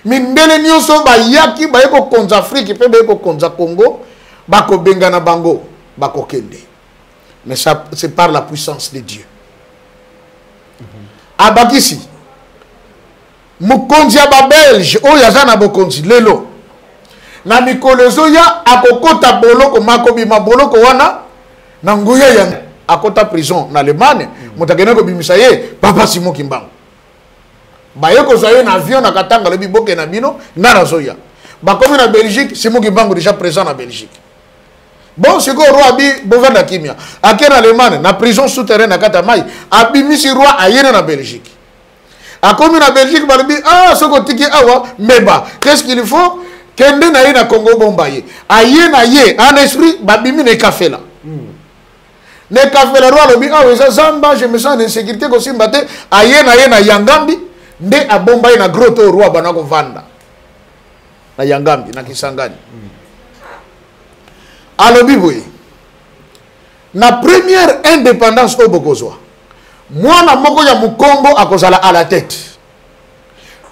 Mindele nyonso ba yaki ba eko konza Afrique pe ba eko konza Congo bakobenga na bango bakokende. Mais ça c'est par la puissance de Dieu. Abakisi Mukonzi ya ba Belge oyo aza na bokonzi lelo na mikolo zoya akokota boloko makobima boloko wana na nguya ya akota prison na Allemagne mutakene ko bimisa ye papa Simon Kimbangu baye ko zoya na avion na Katanga le biboke na bino na zoya bakomi na Belgique Simon Kimbangu déjà présent na Belgique. Bon c'est que roi bi bover na kimia akena Allemagne na prison souterraine na Katamai abimisi roi ayena na Belgique. A comme na Belgique, soko tiki awa, meba. Qu'est-ce qu'il faut? Kende na ye na Congo bombaye. Aye na ye, en esprit, babimi ne café là. Ne café là, roi lobi, ça zamba, je me sens en insécurité, kosi mbate, aye na Yangambi, nde a bombaye na groto roi banako vanda. Na Yangambi, na Kisangani. Alobi boye. Na première indépendance au Bokozwa. Moi na moko ya Mukongo akozala à la tête.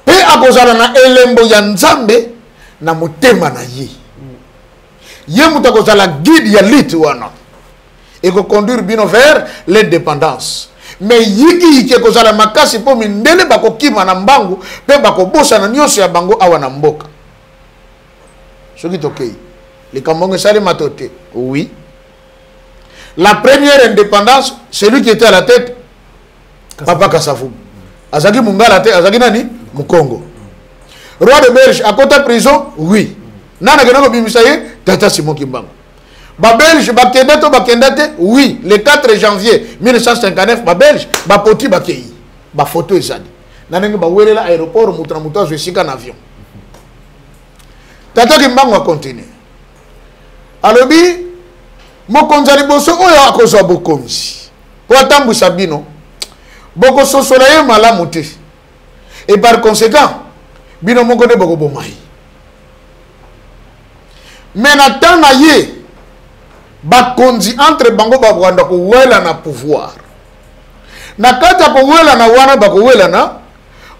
Pe akozala na elembo ya Nzambe na motema na ye. Ye mutakozala guide ya lit wana. Et ko conduire bino vers l'indépendance. Mais yiki kozala makasi po mindele bakokima na mbangu pe bakobosa na nyonso ya bango awa na mboka. Soki tokei. Les Kambonge sale matote. Oui. La première indépendance, celui qui était à la tête Papa Kassafou. Azaki Mungala te, Azaki nani? Mukongo. Roi de Belge, à côté de prison? Oui. Nana Genoko Bimisaye, Tata Simon Kimbangu. Ba Belge, ba kendate? Oui. Le 4 janvier 1959, ba Belge, ba poti ba kei. Ba photo ezali. Nana ba wele la aéroport, mutramuta zwisika na avion. Tata Kimbangu a continué. Alobi, mokonzali boso oyo akozwa bokonzi. Po atambu sabino. Boko sosola ye malamu te. Et par conséquent, bino moko de boko bomai. Mais na tana ye bakonzi entre bango babwanda ko wela na pouvoir. Na kata ko wela na wana bako wela na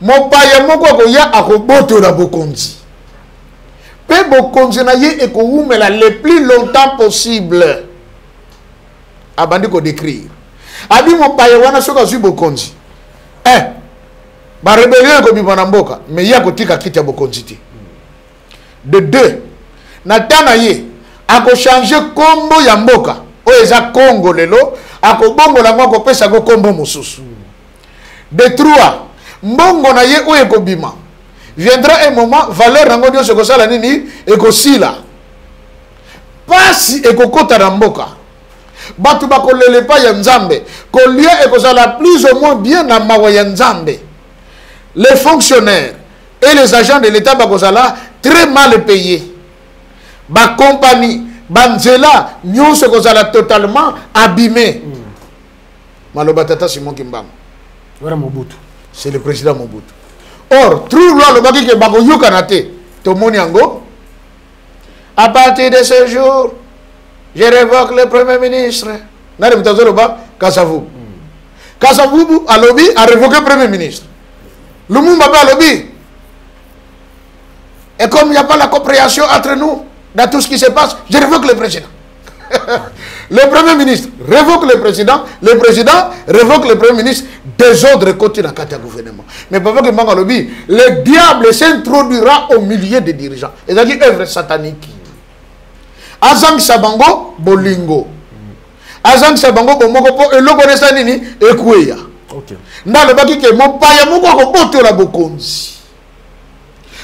mopaya moko ko ya akoboto na bokonzi. Pe bokonzi na ye eko umela le plus longtemps possible. Abandi ko décrire. Abi mopaya wana soka zui bokonzi. Ba rébellion ko bibana mboka, mais ya ko tika kiti ya bokonzi te. De deux, na tana ye ako changer kombo ya mboka. O eza Congo lelo, ako bongo la ngoko pesa ko kombo mususu. De trois, mbongo na ye oyo ekobima viendra un moment valeur nango nyonso ekosala nini ekosila pasi ekokota na mboka bato bakolele pa ya nzambe kolia ekozala plus ou moins bien na mawa ya nzambe. Les fonctionnaires et les agents de l'État bakozala très mal payés. Ba compagnie banzela nyonso kozala totalement abîmé. Maloba tata Simon Kimbangu. Voilà Mobutu. C'est le président Mobutu. Or, trou loi le baki ke bako yokanate to moniango. À partir de ce jour, je révoque le premier ministre. Nare mtazolo ba Kasavubu. Kasavubu a lobby a révoqué le premier ministre. Lumumba a lobby. Et comme il n'y a pas la compréhension entre nous dans tout ce qui se passe, je révoque le président. Le premier ministre révoque le président révoque le premier ministre, désordre côté dans le gouvernement. Mais pas que Manga lobby, le diable s'introduira au milieu des dirigeants. Et ça dit œuvre satanique. Azang Sabango, Bolingo. Azang Sabango, Bomoko, et le connaissant nini, Ekouya. Ok. Dans le baki que mon paya moko ko la bokonzi.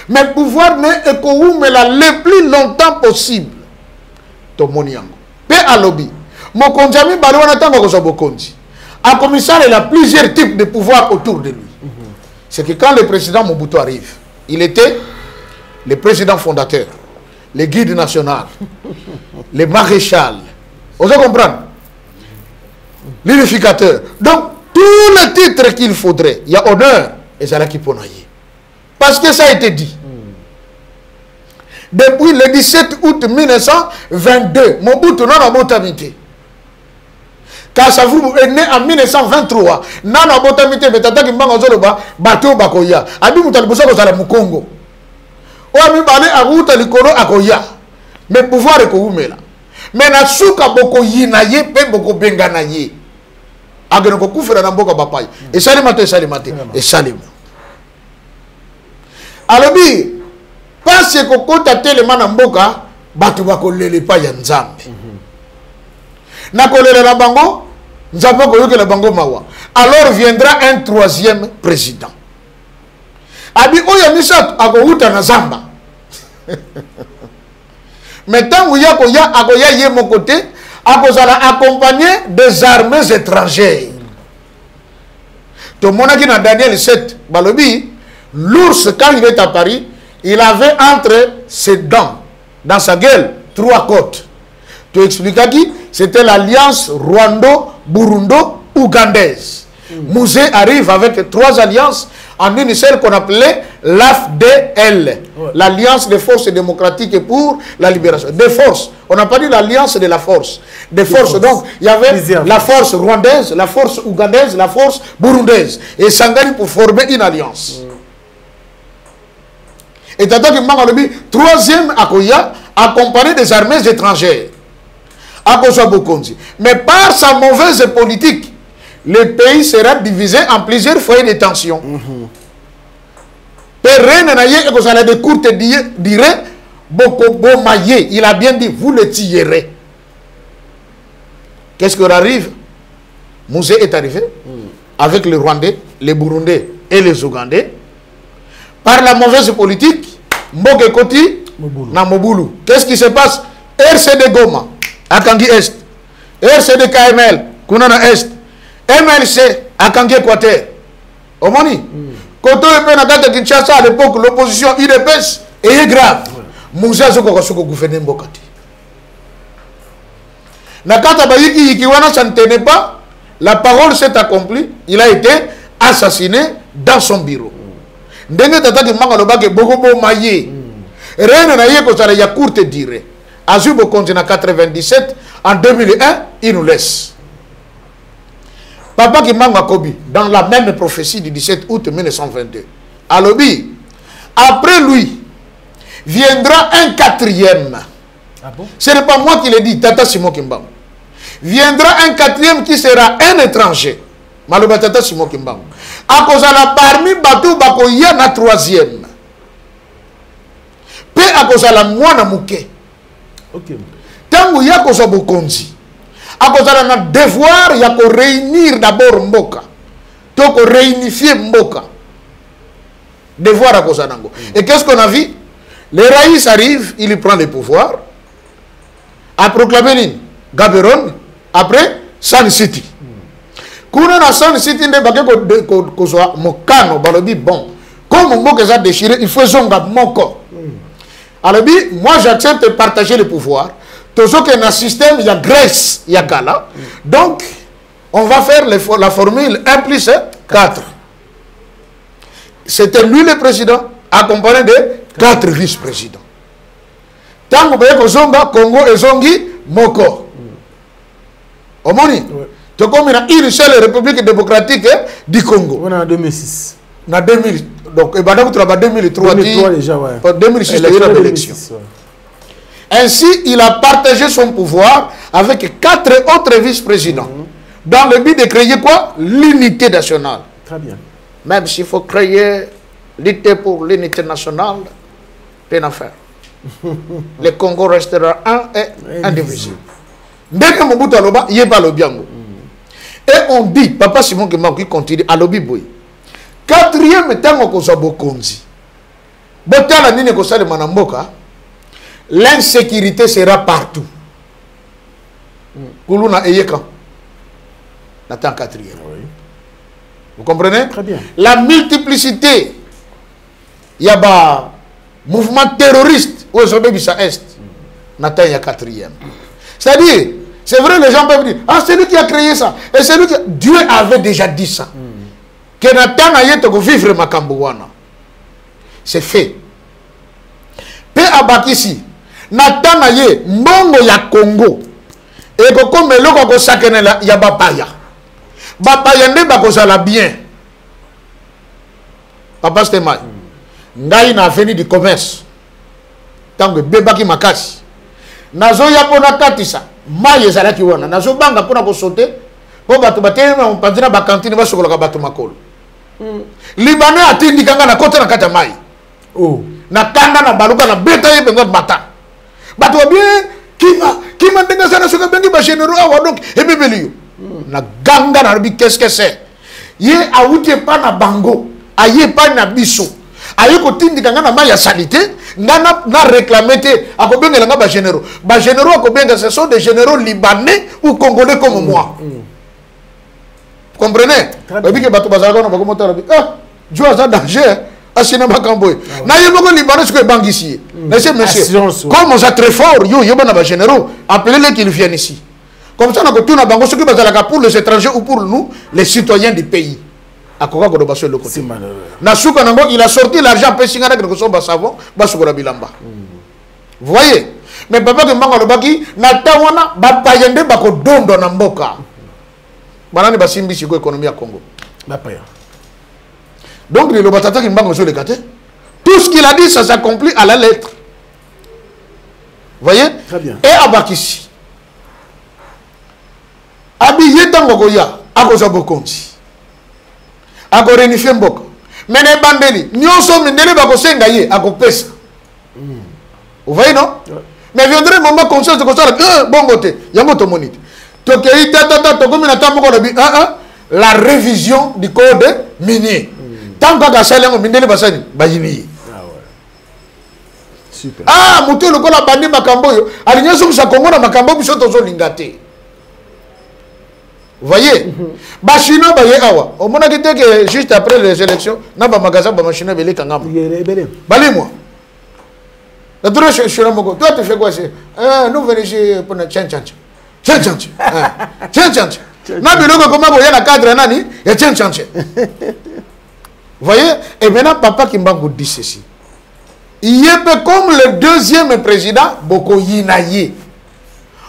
Mais pouvoir ne ekoumela le plus longtemps possible. To moniango. Pe alobi. Mon konjami balwana tango ko so bokonzi. Un commissaire, il a plusieurs types de pouvoirs autour de lui. C'est que quand le président Mobutu arrive, il était le président fondateur, le guide national, le maréchal. Vous comprenez? L'unificateur. Donc, tous les titres qu'il faudrait, il y a honneur et ça là qui peut nailler. Parce que ça a été dit. Depuis le 17 août 1922, Mobutu n'a pas botamité. Kasavubu est né en 1923. Nana botamité, mais tata kimbanga zoloba, bateau bakoya. Abi mutalibusa ko sala mukongo. O ami bale aruta likolo akoya. Mais pouvoir est koumela. Mais na suka boko yinaye pe boko benganaye. Ageno ko kufera na mboka bapai. Et salimate et salima. Alobi parce que kota telema na mboka batu bakolele pa ya nzambe. Na kolele la bango nzambe ko yoke la bango mawa. Alors viendra un troisième président. Abi oya misat akouta na zamba. Maintenant où ya akoya ye mon côté akozala accompagné des armées étrangères. To monaki na Daniel 7 balobi l'ours quand il est à Paris, il avait entre ses dents dans sa gueule 3 côtes. Tu expliques qui? C'était l'alliance rwando-burundo-ougandaise. Mouzé arrive avec 3 alliances en une seule qu'on appelait l'AFDL, l'Alliance des forces démocratiques pour la libération. Des forces, on n'a pas dit l'Alliance de la force. Des forces, donc il y avait la force rwandaise, la force ougandaise, la force burundaise. Et Sangari pour former une alliance. Et tantôt que Mangalobi, troisième Akoya, accompagné des armées étrangères. Akoso Bokonzi. Mais par sa mauvaise politique, le pays sera divisé en plusieurs foyers de tension. De courte durée, il a bien dit, vous le tirerez. Qu'est-ce qui arrive? Mouzé est arrivé avec les Rwandais, les Burundais et les Ougandais. Par la mauvaise politique, Mboke Koti, na Mobulu. Qu'est-ce qui se passe? RCD Goma, Akangi Est. RCD KML, Kunana Est. MLC, Akangi Équateur. Omoni. Koto Epe Nakata Kinshasa, à l'époque, l'opposition IDPS est grave. Moussa Zoko gouverner Mbokati. Nakata Bayiki Ikiwana, ça ne tenait pas. La parole s'est accomplie. Il a été assassiné dans son bureau. Ndenge tata ki manga lobake bokobo maye. Reine na ye ko sala ya courte durée. Azubo continue en 97, en 2001, il nous laisse. Papa qui manga kobi dans la même prophétie du 17 août 1922. Alobi, après lui viendra un quatrième. Ah bon? Ce n'est pas moi qui l'ai dit, Tata Simon Kimbangu. Viendra un quatrième qui sera un étranger. Maloba Tata Simon Kimbangu. A cause la parmi bateau bakoya na troisième. Pe a cause la mwana muke. Ok. Tangu ya cause bokonzi. A cause la devoir ya ko réunir d'abord mboka. To ko réunifier mboka. devoir à Kozanango. Et qu'est-ce qu'on a vu? Le Raïs arrive, il prend le pouvoir, a proclamé Gaborone, après Sun City. Kuna na Sun City ne bake ko soit mokano balobi bon. Comme mot que ça déchiré, il faut zonga moko. Alors moi j'accepte de partager le pouvoir. Toujours que dans le système il y a Grèce, il y a Gala. Donc on va faire la formule 1 plus 4. C'était lui le président, accompagné de 4 vice-présidents. Tant que vous zonga Congo et zongi moko. Omoni. Tu comme une seule République démocratique du Congo. On est en 2006. En 2000. Donc, il y a 2003 déjà, ouais. 2006, il y a eu l'élection. Ainsi, il a partagé son pouvoir avec 4 autres vice-présidents. Dans le but de créer quoi? L'unité nationale. Très bien. Même s'il faut créer l'unité pour l'unité nationale, rien à faire. Le Congo restera un et indivisible. Dès que Mobutu Aloba, il n'y a pas le biango. Et on dit, Papa Simon qui continue, à l'obi boy. 4e temps qu'on soit bokonzi. Botala nini ko sale manamboka. L'insécurité sera partout. Kuluna eyeka. N'attend 4e. Oui. Vous comprenez? Très bien. La multiplicité. Il y a un mouvement terroriste où ils ont ça est. N'attend il y a 4e. C'est-à-dire, c'est vrai, les gens peuvent dire, ah, c'est lui qui a créé ça. Et c'est lui qui... Dieu avait déjà dit ça. Que Nathan aille te vivre ma Kambouana. C'est fait. Pe abakisi. Nathan aille, mbongo ya Congo. Et que comme le ko sakene la ya bapaya. Bapaya nde bakozala bien. Papa Stemai. Ngai na venu du commerce. Tango bebaki makasi. Nazo ya pona katisa. Maye ezalaki wana nazo banga pona ko sauter po bato batema on pandina ba cantine ba sokola bato makolo Libanais atindi kanga na kota na kata mai na kanda na baluka na beta ye benga bata bato bien kima ndenga sana soka bengi ba généraux awa donc ebebeli na ganga na bi qu'est-ce que c'est ye awuti pa na bango aye pa na biso aye ko tindi kanga na mai ya salité na réclamé à combien de ba généraux. Ba généraux à combien ce sont des généraux libanais ou congolais comme moi. Vous comprenez? Parce que bato bazaka na bako motala bi ah Dieu a danger asina makamboy. Na yebo libanais que banque ici. Monsieur comme on est très fort yo yebo na ba généraux appelez-les qu'ils viennent ici. Comme ça na ko tuna bango ce que bazalaka pour les étrangers ou pour nous les citoyens du pays. À quoi que le le côté. Nasuka nango il a sorti l'argent pour singana que so ba savon ba sukura bilamba. Vous voyez? Mais papa que manga le baki na tawana ba payende ba ko dondo na mboka. Banani ba simbi siko économie à Congo. Ba paya. Donc le batata qui manga sur le gâté. Tout ce qu'il a dit ça s'accomplit à la lettre. Vous voyez? Très bien. Et abakisi. Habillé tango goya akoza bokonzi. Ako renifie mboko mene bandeli nyonso mindele bako senga ye ako pesa. Vous voyez non? Mais viendrait moment conscience de ça bongo te yango to monite to ke tata to comme na tamoko na bi la révision du code minier tant que gasale ngo mindele basani bayini super muto lokola bandi makambo yo alinyeso sa Congo na makambo biso tozo lingate. Vous voyez? Bachino baye awa. Au moment que juste après les élections, na ba magasin ba machine belé kangama. Balé moi. La tour je suis là mon toi tu fais quoi c'est nous venons ici pour na tchan. Na biloko comment boya na cadre nani et tchan. Vous voyez? Et maintenant papa Kimbangu dit ceci. Il est comme le deuxième président Boko Yinaye.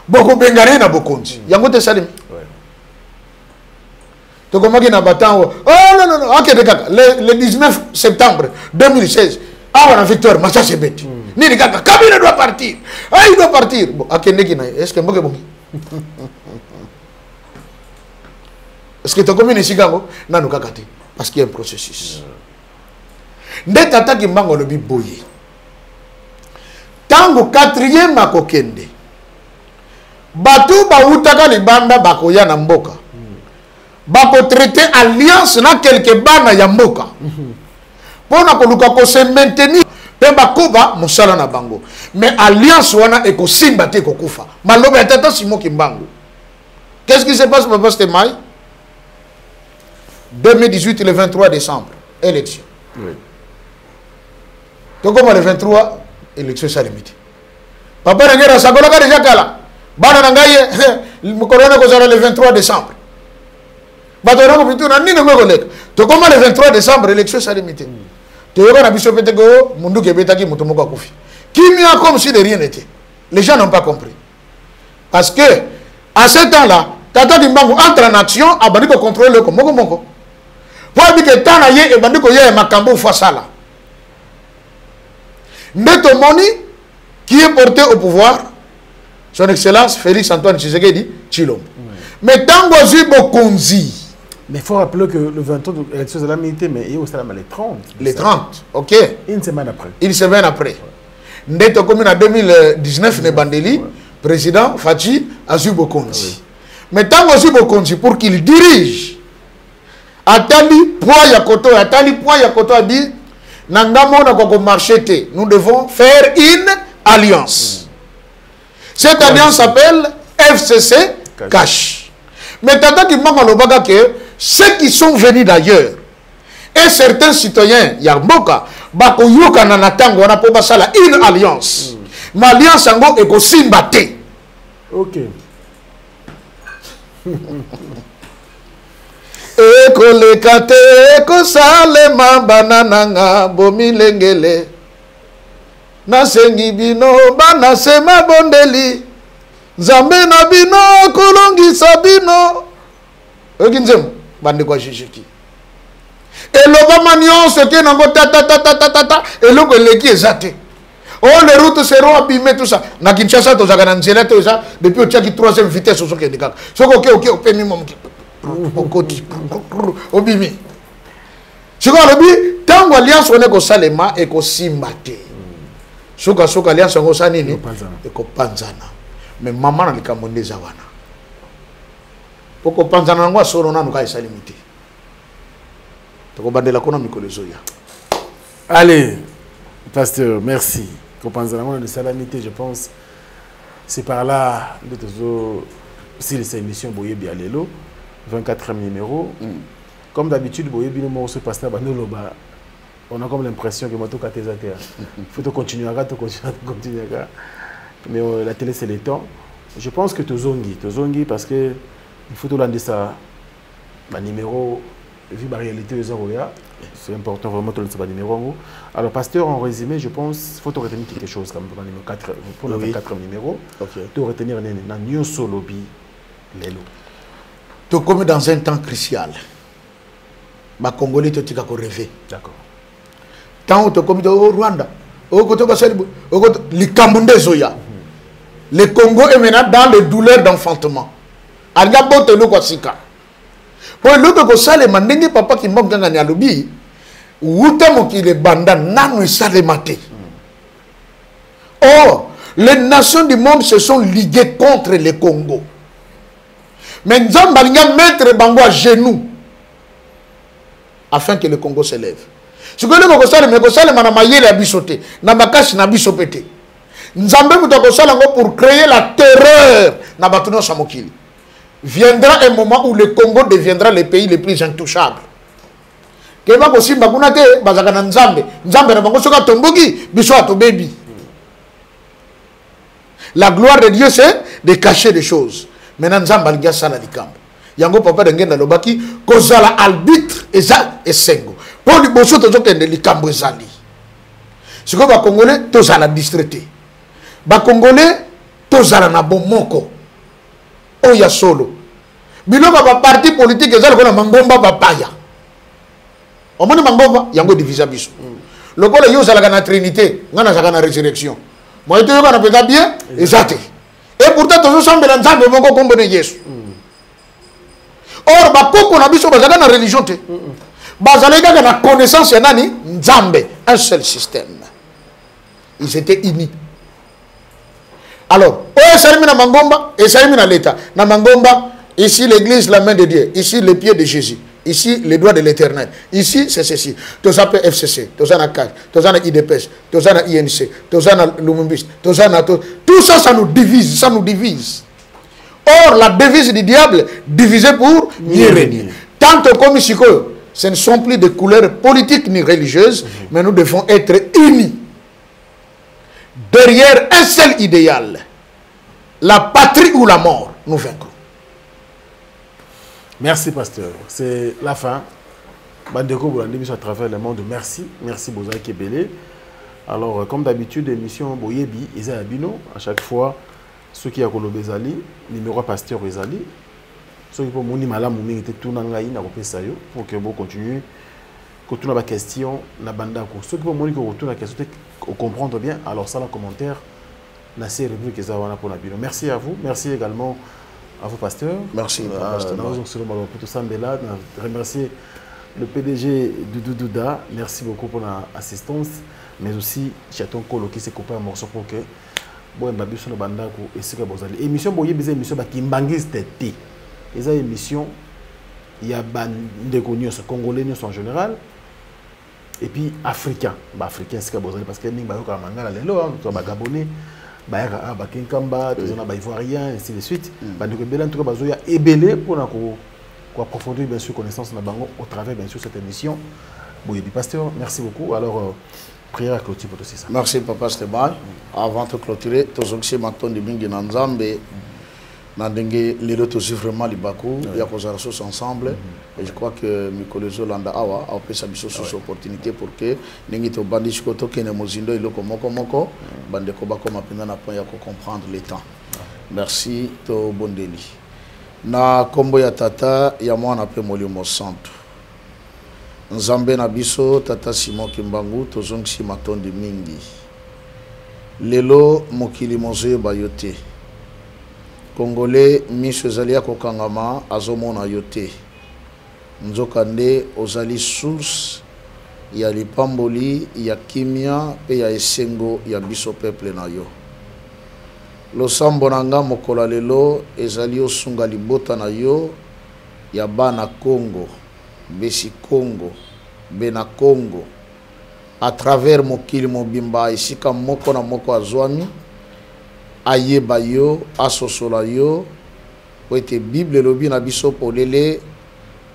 Boko Bengare na Bokonzi. Yango te salim. Oh non, ok, le 19 septembre 2016, on a victoire, Macha c'est bête. Ni kaka, Kabila doit partir. Ah, il doit partir. Bon, est-ce que bon? Est-ce que tu as commis ici, Gango? Non, non, parce qu'il y a un processus. Dès tata qui mango le biboye. Tango 4e à Kokende. Batu ba utaka libanda bakoya na mboka. Bako traiter alliance na quelque bana ya mboka. pona koluka ko se maintenir pe bakoba musala na bango mais alliance wana eko simba te kokufa maloba ya tata Simon Kimbangu. Qu'est-ce qui se passe papa Stemai 2018 le 23 décembre élection. Oui. Donc comment le 23 élection ça limite. Papa ngera sakola ka déjà kala. Bana nangaye corona ko le 23 décembre. Bato ko bitu na nini ngoko lek. Donc comment le 23 décembre élection ça limite. Théorie na biso pete go mundu ke betaki mutu moko akufi. Kimia comme si de rien n'était. Les gens n'ont pas compris. Parce que à ce temps-là, Tata Kimbangu entre en action a bandi ko contrôler ko moko moko. Pour dire que tana ye e bandi ko ye makambo fois ça là. Neto Moni qui est porté au pouvoir, son excellence Félix Antoine Tshisekedi Tshilombo. Mais tango zibo konzi. Mais il faut rappeler que le 23 de l'élection de la milité, mais il y a aussi les 30. Les 30, ok. Une semaine après. Une semaine après. Neto comme en 2019, Nebandeli, président Fachi Azubo Konzi. Mais tango zibo konzi pour qu'il dirige. Atali poids yakoto, atali poids yakoto a dit nous devons faire une alliance. Cette alliance s'appelle FCC Cash. Mais tata qui m'a dit que ceux qui sont venus d'ailleurs et certains citoyens Yamboka bakoyoka na natango wana po basala une alliance. Ma alliance ngo eko simbate. OK. Ekoleka te ekosalema banananga bomilengele nasengi bino bana sema bondeli nzambe na bino kolongisa bino okinzem bande kwa shishiki eloba manionse ke nango tata eloko eleki ezate oh les routes seront abîmées tout ça na Kinshasa to zaka na nzela to ça depuis au tiaki 3e vitesse au soke ndikaka soko ok opemi mom obimi siko alobi tango alliance on eko salema eko simbate soka alliance ngo sa nini eko panzana mais mama na likambo ndeza wana poko panzana ngo solo nanu ka esalimite toko bandela kona mikolo zoya. Allez pasteur, merci. Panzana ngo de salamité, je pense c'est par là de si les émissions boyebi alelo 24e numéro. Comme d'habitude, on a comme l'impression que moto il faut continuer à continuer. Mais la télé c'est le temps. Je pense que tu zongi parce que il faut tout lander ça. Numéro vu la réalité c'est important vraiment de lancer numéro. Alors pasteur, en résumé, je pense qu'il faut retenir quelque chose comme pour le 24e numéro. Tu retenir Nanyo Solobi Lelo. Tu comme dans un temps crucial. Ma Congolais te tika ko rêver. D'accord. Tant tu comme au Rwanda, au côté basali, au côté likambo zoya. Le Congo est maintenant dans les douleurs d'enfantement. Anga bote lo ko sika. Pour l'autre ko sale mandenge papa qui manque nganga nyalobi, wuta mokile banda nanu sale maté. Or, les nations du monde se sont liguées contre le Congo. Mais nous allons mettre Bango à genoux afin que le Congo se lève. Ce que nous avons fait, nous avons pour créer la terreur. Viendra un moment où le Congo deviendra le pays le plus intouchable. La gloire de Dieu, c'est de cacher des choses. Maintenant, nous avons dit ça. Yango papa d'engenda lobaki kozala arbitre eza esengo. Pour les bosso to zokende likambo ezali. Siko ba Congolais tozala distraité. Ba Congolais tozala na bomoko. Oya solo. Biloko ba parti politique ezali kona mangomba bapaya. Omoni mangomba yango divisa biso. Lokola yo zala na trinité, ngana zaka na résurrection. Moi to yo kana peza bien ezate. Et pourtant tous ensemble la nzambe moko kombo ne Yesu. Or bakoko na biso bazaka na religion te. Bazaleka na connaissance ya nani nzambe, un seul système. Ils étaient unis. Alors, oh salimi na mangomba et salimi na l'état. Na mangomba, ici l'église la main de Dieu, ici les pieds de Jésus. Ici, les droits de l'éternel. Ici, c'est ceci. Tous à FCC, tous à CAC, tous à IDPS, tous à INC, tous à Lumumbis, tous à NATO. Tout ça, ça nous divise, ça nous divise. Or, la devise du diable, diviser pour mieux régner. Tant comme ici, ce ne sont plus de couleurs politiques ni religieuses, mais nous devons être unis derrière un seul idéal. La patrie ou la mort, nous vaincrons. Merci, pasteur. C'est la fin. Bandeko Boulandébi à travers le monde. Merci. Merci, Bozaki Kebele. Alors, comme d'habitude, l'émission Boyebi, Isa Abino, à chaque fois, ceux qui ont Kolobe Zali, numéro pasteur Ezali, ceux qui ont Mouni Malam, Mouni était tout Nangaï, n'a pas ça, pour que vous continuez. Quand on a des questions, na bandako. Ceux qui ont Mouni qui ont la question, comprendre bien, alors ça, dans le commentaire, na série rubrique Ezawana pour Nabino. Merci à vous. Merci également à vous, pasteur. Merci. Remercier le PDG du Doudouda. Merci beaucoup pour l'assistance. Mais aussi, Chaton Kolo qui s'est coupé un morceau pour que bon babiso no bandako et ce que vous allez. Émission boye bizé émission ba kimbangis tete. Les émissions il y a des connus congolais en général et puis africains. Bah africains ce que vous allez parce que ning ba yoka mangala lelo to ba gabonais ba yaka ba kinkamba to zona ba ivoirien et ainsi de suite. Ba ndeko bela en tout cas bazoya ebelé pour na ko approfondir bien sûr connaissance na bango au travers bien sûr cette émission. Boye bi pasteur, merci beaucoup. Alors prière à clôture pour aussi ça. Merci Papa Stéban. Avant de clôturer, tous aussi maintenant de bingi nanzambe, nandenge les deux tous vraiment les bakou, il y a cause ressources ensemble. Et je crois que Mikolezo Landa Awa a fait sa mission sur cette opportunité pour que n'engi to bandi chikoto kene mozindo iloko moko bande ko ba comme apena na point ya ko comprendre les temps. Merci to bondeli. Na kombo ya tata ya mwana pe molimo santo. Nzambe na biso tata Simon Kimbangu tozongisi matondi mingi. Lelo mokili mozoye bayote. Congolais miso ezali kokangama azomona yote. Nzokande ozali source ya lipamboli ya kimia pe ya esengo ya biso peuple na yo. Losambo nanga mokola lelo ezali osunga libota na yo ya bana Congo. Besi Congo, Bena Congo, à travers mokili mobimba isika moko na moko azwami, ayeba yo, asosola yo, wete Bible lobi na biso polele,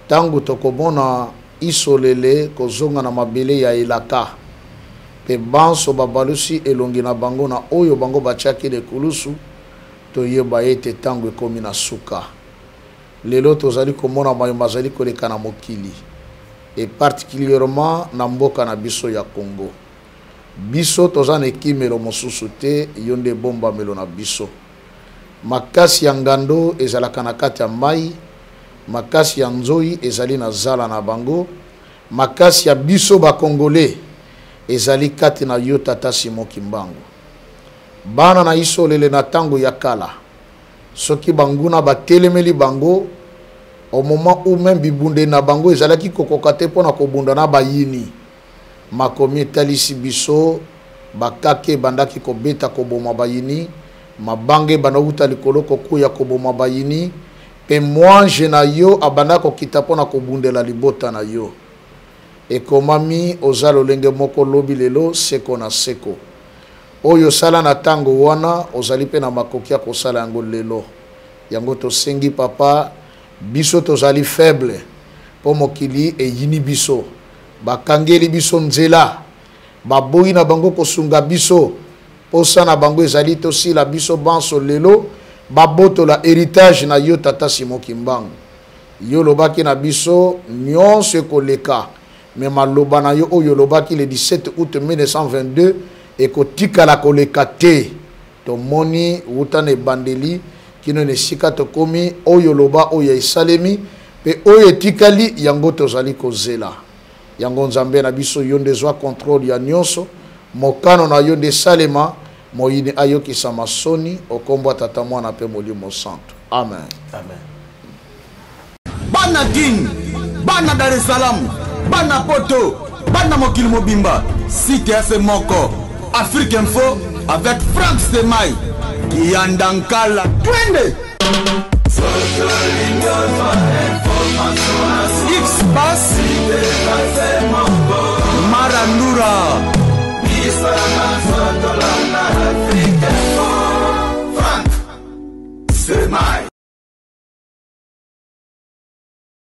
tangu tokobona isolele kozonga na mabele ya elaka, pe banso babalusi elongi na bango na oyo bango bachaki de kulusu, toyeba ete tangu ekomi na suka. Lelo tozali komona mayomba zali koleka na mokili et particulièrement na mboka na biso ya Congo. Biso tozana ekimelo mosusu te yonde bomba melo na biso. Makasi ya ngando ezalaka na kati ya mai, makasi ya nzoi ezali na zala na bango, makasi ya biso ba Congolais ezali kati na yo tata Simon Kimbangu. Bana na isolele na tango ya kala. Soki banguna batelemeli bango au moment où même bibunde na bango ezalaki kokokate pona kobunda na bayini makomi talisi biso bakake bandaki kobeta koboma bayini mabange banauta likolo kokuya koboma bayini pe mwange na yo abanda kokita pona kobundela libota na yo ekomami ozalo lenge moko lobi lelo seko na seko oyo sala na tango wana ozali pe na makoki ya kosala yango lelo yango tosengi papa biso tozali faible po mokili eyini biso bakangeli biso nzela baboyi na bango kosunga biso posa na bango ezali tosila biso banso lelo baboto la héritage na yo tata Simon Kimbangu yo lobaki na biso nyonso ekoleka me maloba na yo oyo lobaki le 17 août 1922 ekotika la koleka te tomoni utane bandeli kino ne sika to komi oyo loba oyo esalemi pe oyo etikali yango tozali kozela yango nzambe na biso yonde zwa contrôle ya nyonso mokano na yonde salema moyini ayokisa masoni okombo tata mwana pe molimo santo amen Amen. Bana King, Bana Dar es Salaam, Bana Poto, Bana Mokili Mobimba, CTF Moko, Afrique Info avec Frank Stemai, Kiandankala, Twende. Mix basse